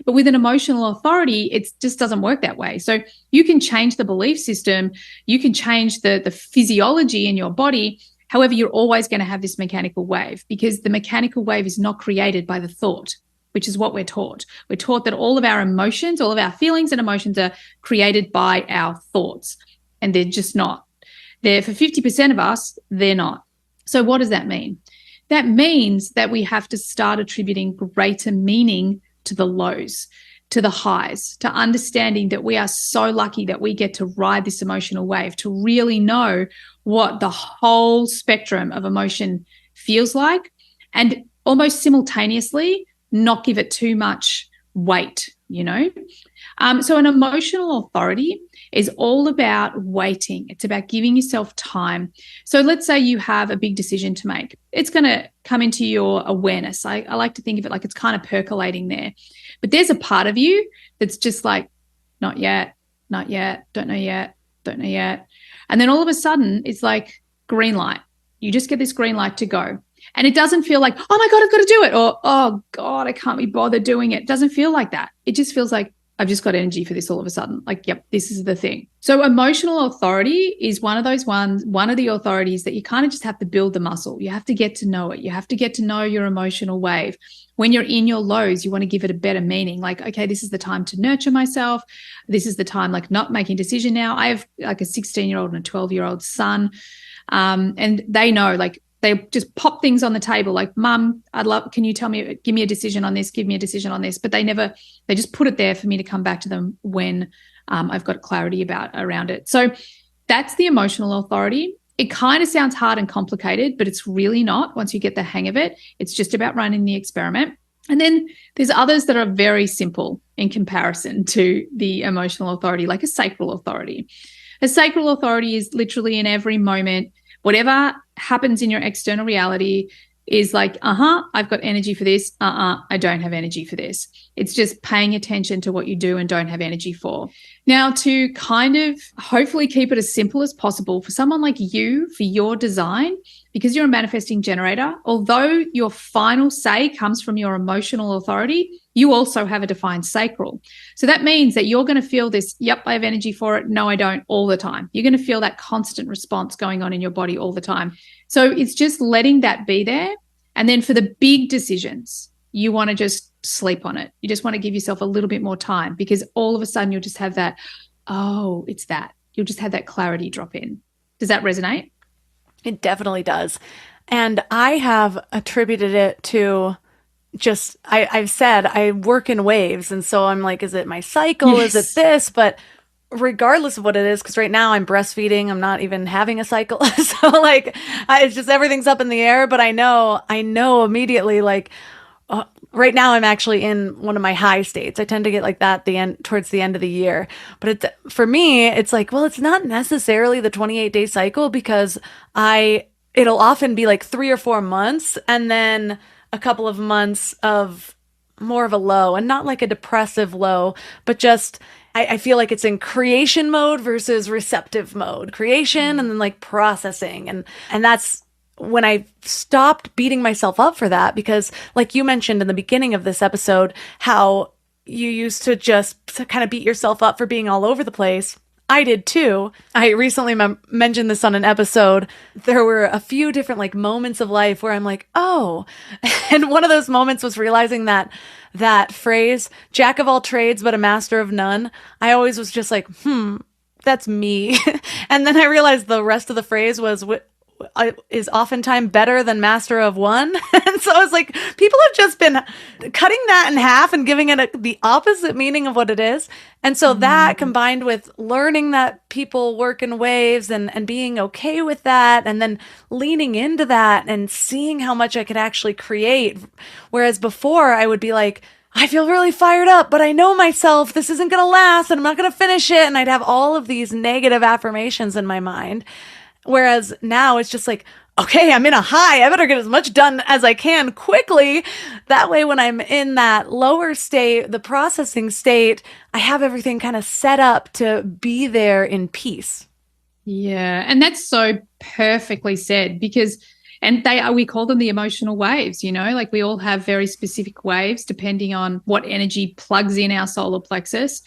But with an emotional authority, it just doesn't work that way. So you can change the belief system, you can change the physiology in your body. However, you're always going to have this mechanical wave, because the mechanical wave is not created by the thought, which is what we're taught. We're taught that all of our emotions, all of our feelings and emotions are created by our thoughts, and they're just not. They're, for 50% of us, they're not. So what does that mean? That means that we have to start attributing greater meaning to the lows, to the highs, to understanding that we are so lucky that we get to ride this emotional wave, to really know what the whole spectrum of emotion feels like, and almost simultaneously not give it too much weight, So an emotional authority is all about waiting. It's about giving yourself time. So let's say you have a big decision to make. It's going to come into your awareness. I like to think of it like it's kind of percolating there. But there's a part of you that's just like, not yet, don't know yet. And then all of a sudden it's like green light. You just get this green light to go. And it doesn't feel like, oh my God, I've got to do it. Or, oh God, I can't be bothered doing it. It doesn't feel like that. It just feels like I've just got energy for this all of a sudden. Like, yep, this is the thing. So emotional authority is one of the authorities that you kind of just have to build the muscle. You have to get to know it. You have to get to know your emotional wave. When you're in your lows, you want to give it a better meaning. Like, okay, this is the time to nurture myself. This is the time, like, not making a decision now. I have like a 16-year-old and a 12-year-old son. And they know, like, they just pop things on the table like, Mum, can you give me a decision on this, give me a decision on this. But they just put it there for me to come back to them when I've got clarity around it. So that's the emotional authority. It kind of sounds hard and complicated, but it's really not once you get the hang of it. It's just about running the experiment. And then there's others that are very simple in comparison to the emotional authority, like a sacral authority. A sacral authority is literally in every moment. Whatever happens in your external reality, is like, I've got energy for this. I don't have energy for this. It's just paying attention to what you do and don't have energy for. Now, to kind of hopefully keep it as simple as possible for someone like you, for your design, because you're a manifesting generator, although your final say comes from your emotional authority, you also have a defined sacral. So that means that you're going to feel this, yep, I have energy for it. No, I don't, all the time. You're going to feel that constant response going on in your body all the time. So it's just letting that be there. And then for the big decisions, you want to just sleep on it. You just want to give yourself a little bit more time, because all of a sudden you'll just have that, oh, it's that. You'll just have that clarity drop in. Does that resonate? It definitely does. And I have attributed it to just, I've said I work in waves. And so I'm like, is it my cycle? Yes. Is it this? But regardless of what it is, because right now I'm breastfeeding, I'm not even having a cycle. So like, it's just everything's up in the air. But I know immediately, like, right now I'm actually in one of my high states. I tend to get like that towards the end of the year. But for me, it's like, well, it's not necessarily the 28-day cycle, because it'll often be like 3 or 4 months, and then a couple of months of more of a low, and not like a depressive low, but just I feel like it's in creation mode versus receptive mode. Creation and then like processing. And that's when I stopped beating myself up for that, because like you mentioned in the beginning of this episode, how you used to just kind of beat yourself up for being all over the place. I did too. I recently mentioned this on an episode. There were a few different like moments of life where I'm like, oh, and one of those moments was realizing that phrase, jack of all trades, but a master of none. I always was just like, that's me. And then I realized the rest of the phrase was, is oftentimes better than master of one. And so I was like, people have just been cutting that in half and giving it the opposite meaning of what it is. And so that combined with learning that people work in waves and being okay with that, and then leaning into that and seeing how much I could actually create. Whereas before I would be like, I feel really fired up, but I know myself, this isn't going to last and I'm not going to finish it. And I'd have all of these negative affirmations in my mind. Whereas now it's just like, okay, I'm in a high. I better get as much done as I can quickly. That way, when I'm in that lower state, the processing state, I have everything kind of set up to be there in peace. Yeah. And that's so perfectly said, because, and we call them the emotional waves, like we all have very specific waves depending on what energy plugs in our solar plexus.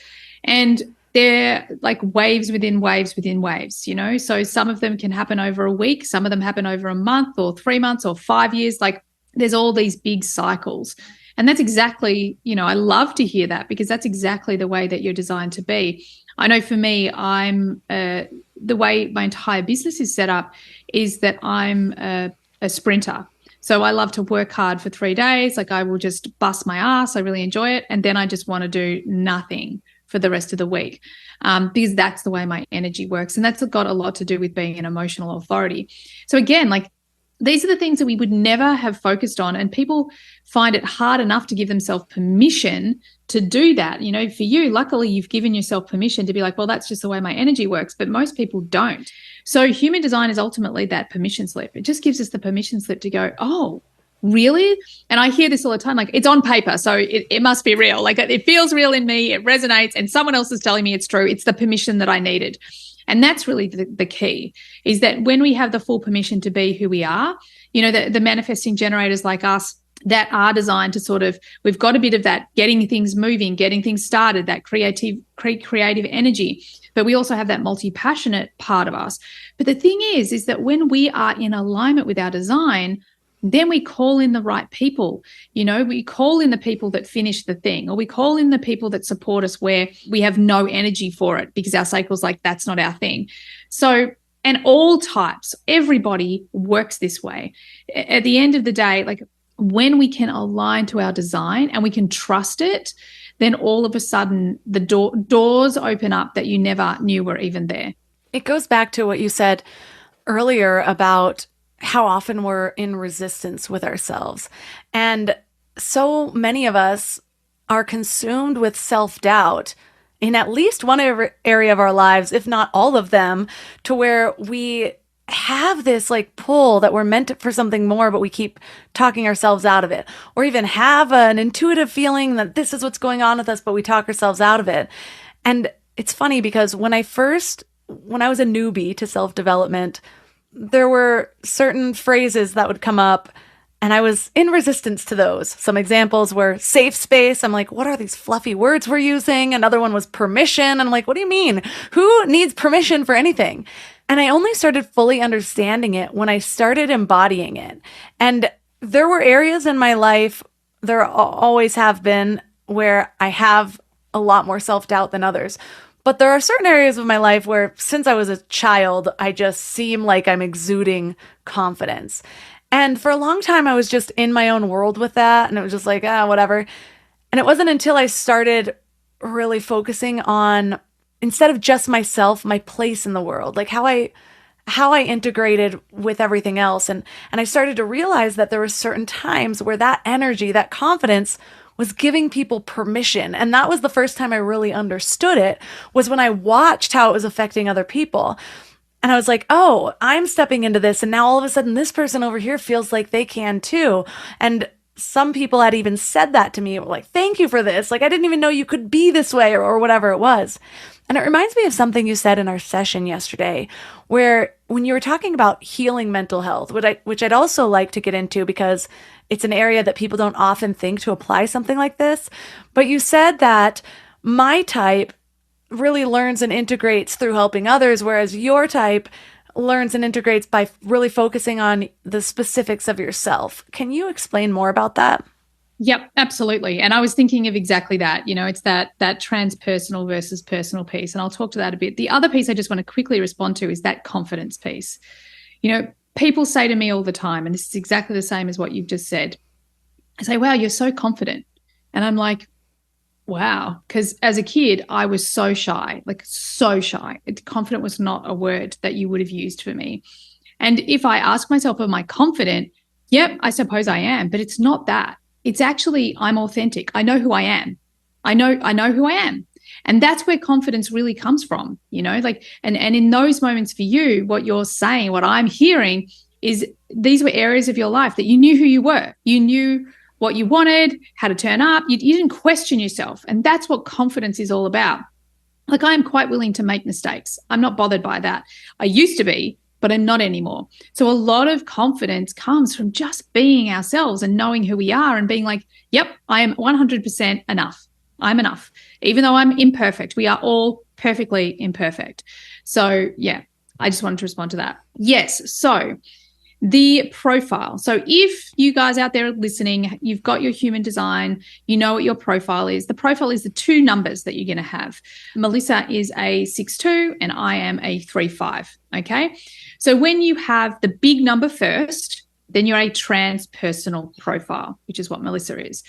And they're like waves within waves within waves, so some of them can happen over a week, some of them happen over a month or 3 months or 5 years. Like there's all these big cycles. And that's exactly, I love to hear that, because that's exactly the way that you're designed to be. I know for me, I'm the way my entire business is set up is that I'm a sprinter. So I love to work hard for 3 days. Like I will just bust my ass. I really enjoy it. And then I just want to do nothing for the rest of the week, because that's the way my energy works. And that's got a lot to do with being an emotional authority. So again, like these are the things that we would never have focused on. And people find it hard enough to give themselves permission to do that. For you, luckily, you've given yourself permission to be like, well, that's just the way my energy works. But most people don't. So human design is ultimately that permission slip. It just gives us the permission slip to go, oh, really? And I hear this all the time, like it's on paper, so it must be real. Like it feels real in me, it resonates, and someone else is telling me it's true. It's the permission that I needed. And that's really the key, is that when we have the full permission to be who we are, the manifesting generators like us that are designed to we've got a bit of that getting things moving, getting things started, that creative energy. But we also have that multi-passionate part of us. But the thing is that when we are in alignment with our design, then we call in the right people. We call in the people that finish the thing, or we call in the people that support us where we have no energy for it because our cycle's like, that's not our thing. So, and all types, everybody works this way. At the end of the day, like when we can align to our design and we can trust it, then all of a sudden the doors open up that you never knew were even there. It goes back to what you said earlier about how often we're in resistance with ourselves. And so many of us are consumed with self-doubt in at least one area of our lives, if not all of them, to where we have this like pull that we're meant for something more, but we keep talking ourselves out of it, or even have an intuitive feeling that this is what's going on with us, but we talk ourselves out of it. And it's funny because when I was a newbie to self-development, there were certain phrases that would come up and I was in resistance to those. Some examples were safe space. I'm like, what are these fluffy words we're using? Another one was permission. I'm like, what do you mean? Who needs permission for anything? And I only started fully understanding it when I started embodying it. And there were areas in my life, there always have been, where I have a lot more self-doubt than others. But there are certain areas of my life where, since I was a child, I just seem like I'm exuding confidence. And for a long time, I was just in my own world with that. And it was just like, whatever. And it wasn't until I started really focusing on, instead of just myself, my place in the world, like how I integrated with everything else. And I started to realize that there were certain times where that energy, that confidence was giving people permission. And that was the first time I really understood it, was when I watched how it was affecting other people. And I was like, oh, I'm stepping into this. And now all of a sudden this person over here feels like they can too. And some people had even said that to me, like, thank you for this. Like, I didn't even know you could be this way, or whatever it was. And it reminds me of something you said in our session yesterday, where when you were talking about healing mental health, which I'd also like to get into because it's an area that people don't often think to apply something like this. But you said that my type really learns and integrates through helping others, whereas your type learns and integrates by really focusing on the specifics of yourself. Can you explain more about that? Yep, absolutely. And I was thinking of exactly that. It's that transpersonal versus personal piece. And I'll talk to that a bit. The other piece I just want to quickly respond to is that confidence piece. People say to me all the time, and this is exactly the same as what you've just said. I say, wow, you're so confident. And I'm like, wow. Because as a kid, I was so shy, like so shy. Confident was not a word that you would have used for me. And if I ask myself, am I confident? Yep, I suppose I am. But it's not that. It's actually, I'm authentic. I know who I am. I know who I am. And that's where confidence really comes from, and in those moments for you, what you're saying, what I'm hearing is these were areas of your life that you knew who you were. You knew what you wanted, how to turn up. You didn't question yourself. And that's what confidence is all about. Like, I am quite willing to make mistakes. I'm not bothered by that. I used to be, but I'm not anymore. So a lot of confidence comes from just being ourselves and knowing who we are and being like, yep, I am 100% enough. I'm enough. Even though I'm imperfect, we are all perfectly imperfect. So yeah, I just wanted to respond to that. Yes. So the profile. So if you guys out there listening, you've got your human design, you know what your profile is. The profile is the two numbers that you're going to have. Melissa is a 6'2" and I am a 3'5". Okay. So when you have the big number first, then you're a transpersonal profile, which is what Melissa is.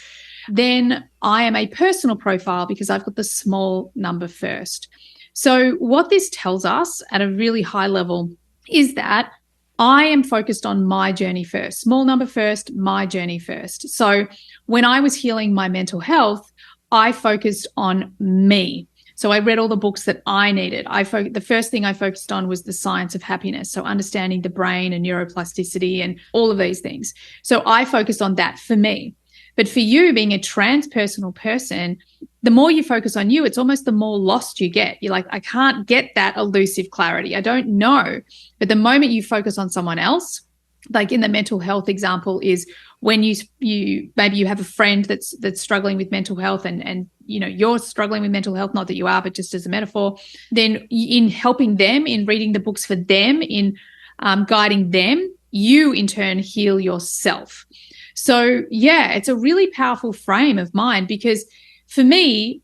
Then I am a personal profile because I've got the small number first. So what this tells us at a really high level is that I am focused on my journey first, small number first, my journey first. So when I was healing my mental health, I focused on me. So I read all the books that I needed. The first thing I focused on was the science of happiness. So understanding the brain and neuroplasticity and all of these things. So I focused on that for me. But for you, being a transpersonal person, the more you focus on you, it's almost the more lost you get. You're like, I can't get that elusive clarity. I don't know. But the moment you focus on someone else, like in the mental health example, is when you maybe you have a friend that's struggling with mental health and you're struggling with mental health, not that you are, but just as a metaphor, then in helping them, in reading the books for them, in guiding them, you in turn heal yourself. So yeah, it's a really powerful frame of mind because for me,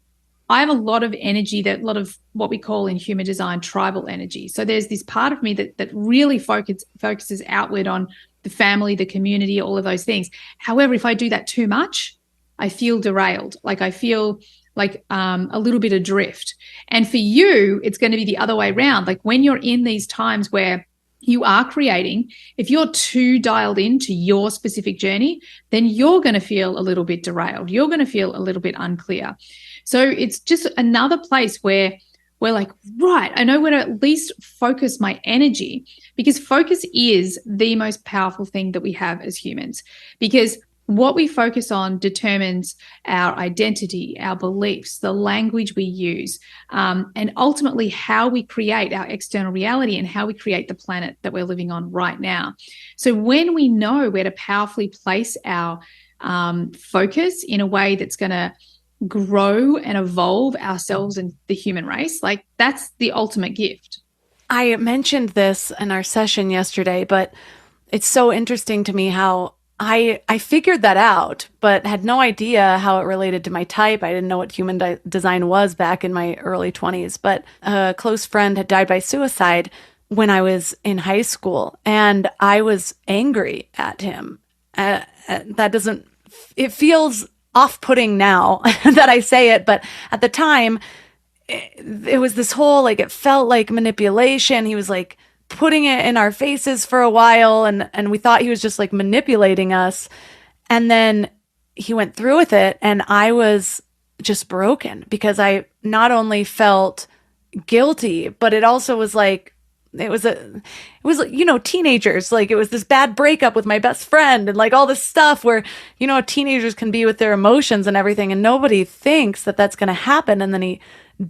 I have a lot of energy, a lot of what we call in human design tribal energy. So there's this part of me that really focuses outward on the family, the community, all of those things. However, if I do that too much, I feel derailed. Like I feel like a little bit adrift. And for you, it's going to be the other way around. Like when you're in these times where you are creating, if you're too dialed into your specific journey, then you're going to feel a little bit derailed. You're going to feel a little bit unclear. So it's just another place where we're like, right, I know where to at least focus my energy, because focus is the most powerful thing that we have as humans, because what we focus on determines our identity, our beliefs, the language we use, and ultimately how we create our external reality and how we create the planet that we're living on right now. So when we know where to powerfully place our focus in a way that's going to grow and evolve ourselves and the human race, like that's the ultimate gift. I mentioned this in our session yesterday, but it's so interesting to me how I figured that out, but had no idea how it related to my type. I didn't know what human design was back in my early 20s, but a close friend had died by suicide when I was in high school, and I was angry at him. It feels off-putting now that I say it, but at the time, it was this whole, like, it felt like manipulation. He was like putting it in our faces for a while, and we thought he was just like manipulating us. And then he went through with it, and I was just broken because I not only felt guilty, but it also was like, it was teenagers, like it was this bad breakup with my best friend and like all this stuff where, teenagers can be with their emotions and everything, and nobody thinks that that's going to happen. And then he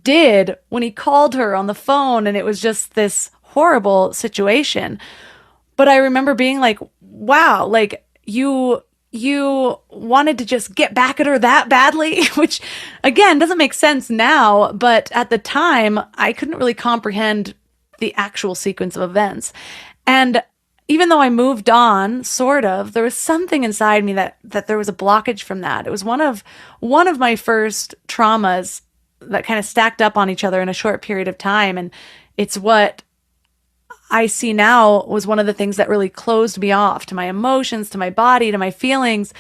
did when he called her on the phone, and it was just this horrible situation. But I remember being like, wow, like you wanted to just get back at her that badly, which again doesn't make sense now, but at the time I couldn't really comprehend the actual sequence of events. And even though I moved on, sort of, there was something inside me that there was a blockage from that. It was one of my first traumas that kind of stacked up on each other in a short period of time. And it's what I see now was one of the things that really closed me off to my emotions, to my body, to my feelings.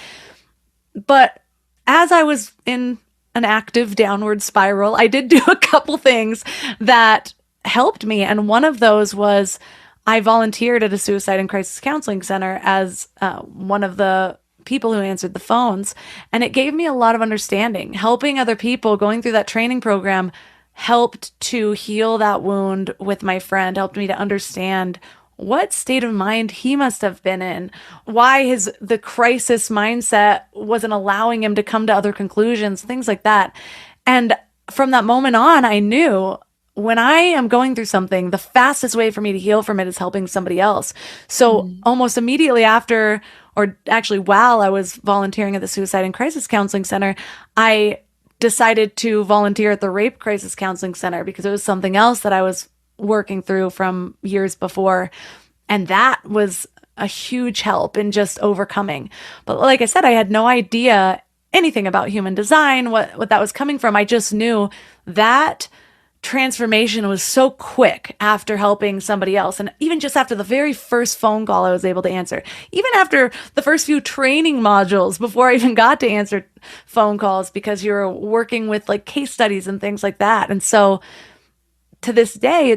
But as I was in an active downward spiral, I did do a couple things that helped me. And one of those was I volunteered at a suicide and crisis counseling center as one of the people who answered the phones. And it gave me a lot of understanding. Helping other people, going through that training program, helped to heal that wound with my friend, helped me to understand what state of mind he must have been in, why the crisis mindset wasn't allowing him to come to other conclusions, things like that. And from that moment on, I knew when I am going through something, the fastest way for me to heal from it is helping somebody else. So almost immediately after, or actually while I was volunteering at the Suicide and Crisis Counseling Center, I decided to volunteer at the Rape Crisis Counseling Center because it was something else that I was working through from years before. And that was a huge help in just overcoming. But like I said, I had no idea anything about human design, what that was coming from. I just knew that transformation was so quick after helping somebody else. And even just after the very first phone call I was able to answer, even after the first few training modules before I even got to answer phone calls, because you're working with like case studies and things like that. And so to this day,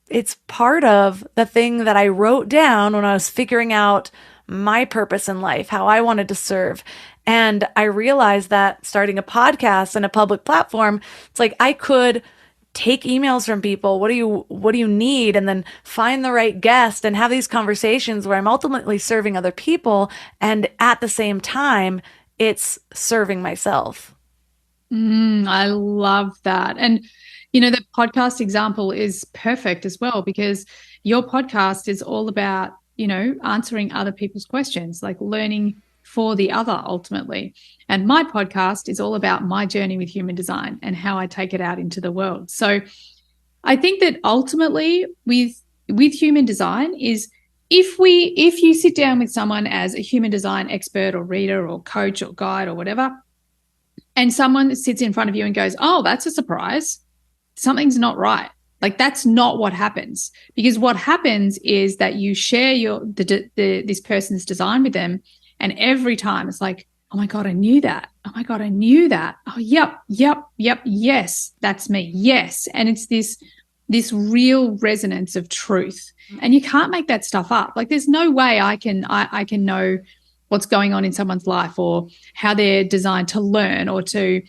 it's part of the thing that I wrote down when I was figuring out my purpose in life, how I wanted to serve. And I realized that starting a podcast and a public platform, it's like I could take emails from people. What do you need? And then find the right guest and have these conversations where I'm ultimately serving other people. And at the same time, it's serving myself. I love that. And, the podcast example is perfect as well, because your podcast is all about, answering other people's questions, like learning for the other ultimately. And my podcast is all about my journey with human design and how I take it out into the world. So I think that ultimately with human design is if you sit down with someone as a human design expert or reader or coach or guide or whatever, and someone sits in front of you and goes, oh, that's a surprise, something's not right. Like that's not what happens, because what happens is that you share this person's design with them. And every time it's like, oh my God, I knew that. Oh my God, I knew that. Oh, yep. Yes, that's me. Yes. And it's this real resonance of truth. And you can't make that stuff up. Like there's no way I can know what's going on in someone's life or how they're designed to learn or to,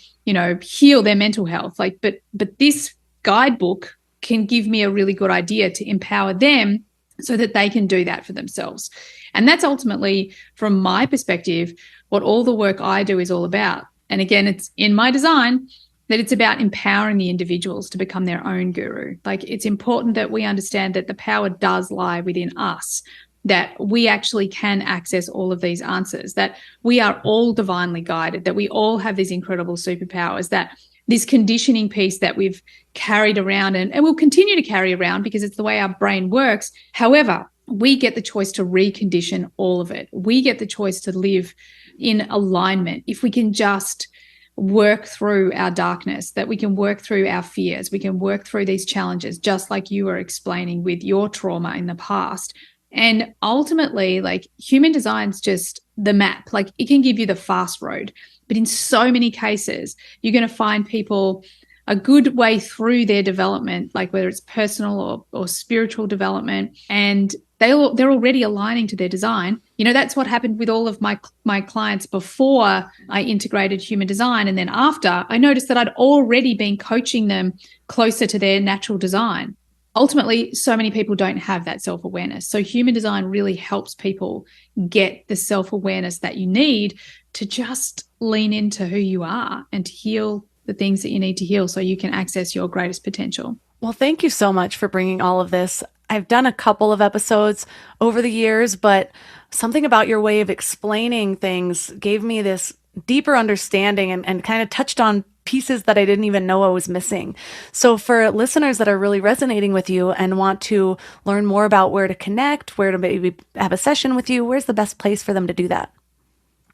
heal their mental health. Like, but this guidebook can give me a really good idea to empower them so that they can do that for themselves. And that's ultimately, from my perspective, what all the work I do is all about. And again, it's in my design that it's about empowering the individuals to become their own guru. Like, it's important that we understand that the power does lie within us, that we actually can access all of these answers, that we are all divinely guided, that we all have these incredible superpowers, that this conditioning piece that we've carried around and will continue to carry around because it's the way our brain works. However, we get the choice to recondition all of it. We get the choice to live in alignment if we can just work through our darkness, that we can work through our fears, we can work through these challenges, just like you were explaining with your trauma in the past. And ultimately, like, human design's just the map. Like, it can give you the fast road, but in so many cases, you're going to find people a good way through their development, like whether it's personal or spiritual development, and they're already aligning to their design. You know, that's what happened with all of my clients before I integrated human design. And then after, I noticed that I'd already been coaching them closer to their natural design. Ultimately, so many people don't have that self-awareness. So human design really helps people get the self-awareness that you need to just lean into who you are and to heal the things that you need to heal so you can access your greatest potential. Well, thank you so much for bringing all of this. I've done a couple of episodes over the years, but something about your way of explaining things gave me this deeper understanding and kind of touched on pieces that I didn't even know I was missing. So for listeners that are really resonating with you and want to learn more about where to connect, where to maybe have a session with you, where's the best place for them to do that?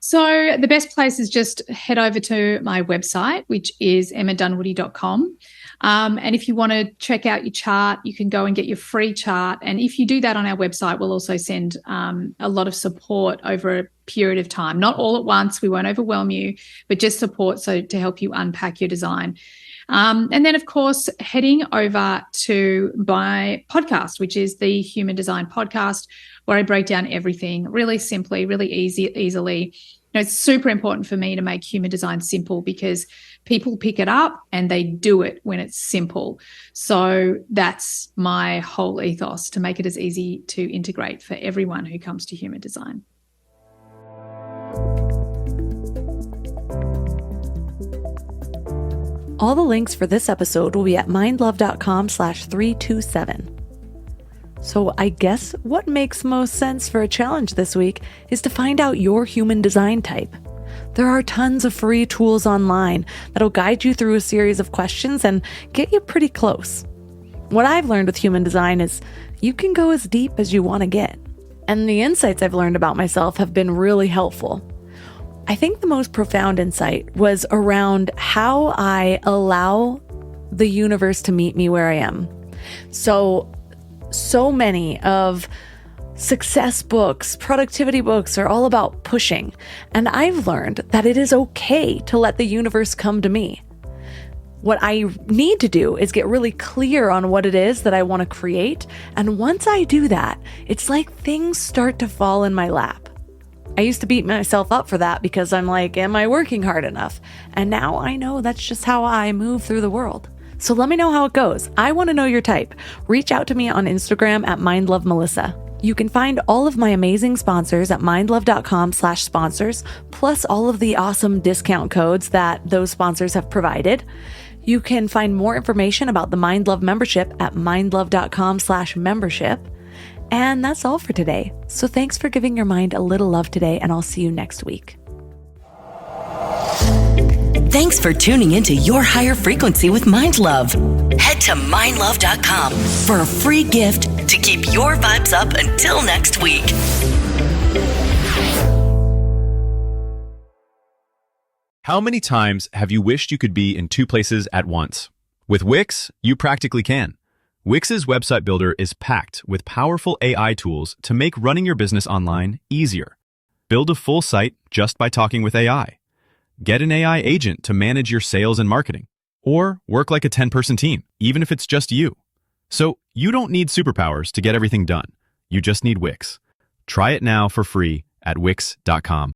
So the best place is just head over to my website, which is emmadunwoody.com. And if you want to check out your chart, you can go and get your free chart. And if you do that on our website, we'll also send a lot of support over a period of time. Not all at once, we won't overwhelm you, but just support so to help you unpack your design. And then, of course, heading over to my podcast, which is the Human Design Podcast, where I break down everything really simply, really easily. You know, it's super important for me to make human design simple because people pick it up and they do it when it's simple. So that's my whole ethos, to make it as easy to integrate for everyone who comes to human design. All the links for this episode will be at mindlove.com/327. So I guess what makes most sense for a challenge this week is to find out your human design type. There are tons of free tools online that'll guide you through a series of questions and get you pretty close. What I've learned with human design is you can go as deep as you want to get. And the insights I've learned about myself have been really helpful. I think the most profound insight was around how I allow the universe to meet me where I am. So many of success books, productivity books are all about pushing. And I've learned that it is okay to let the universe come to me. What I need to do is get really clear on what it is that I want to create. And once I do that, it's like things start to fall in my lap. I used to beat myself up for that because I'm like, am I working hard enough? And now I know that's just how I move through the world. So let me know how it goes. I want to know your type. Reach out to me on Instagram at mindlovemelissa. You can find all of my amazing sponsors at mindlove.com/sponsors, plus all of the awesome discount codes that those sponsors have provided. You can find more information about the Mind Love membership at mindlove.com/membership. And that's all for today. So thanks for giving your mind a little love today, and I'll see you next week. Thanks for tuning into Your Higher Frequency with Mind Love. Head to mindlove.com for a free gift to keep your vibes up until next week. How many times have you wished you could be in two places at once? With Wix, you practically can. Wix's website builder is packed with powerful AI tools to make running your business online easier. Build a full site just by talking with AI. Get an AI agent to manage your sales and marketing. Or work like a 10-person team, even if it's just you. So you don't need superpowers to get everything done. You just need Wix. Try it now for free at wix.com.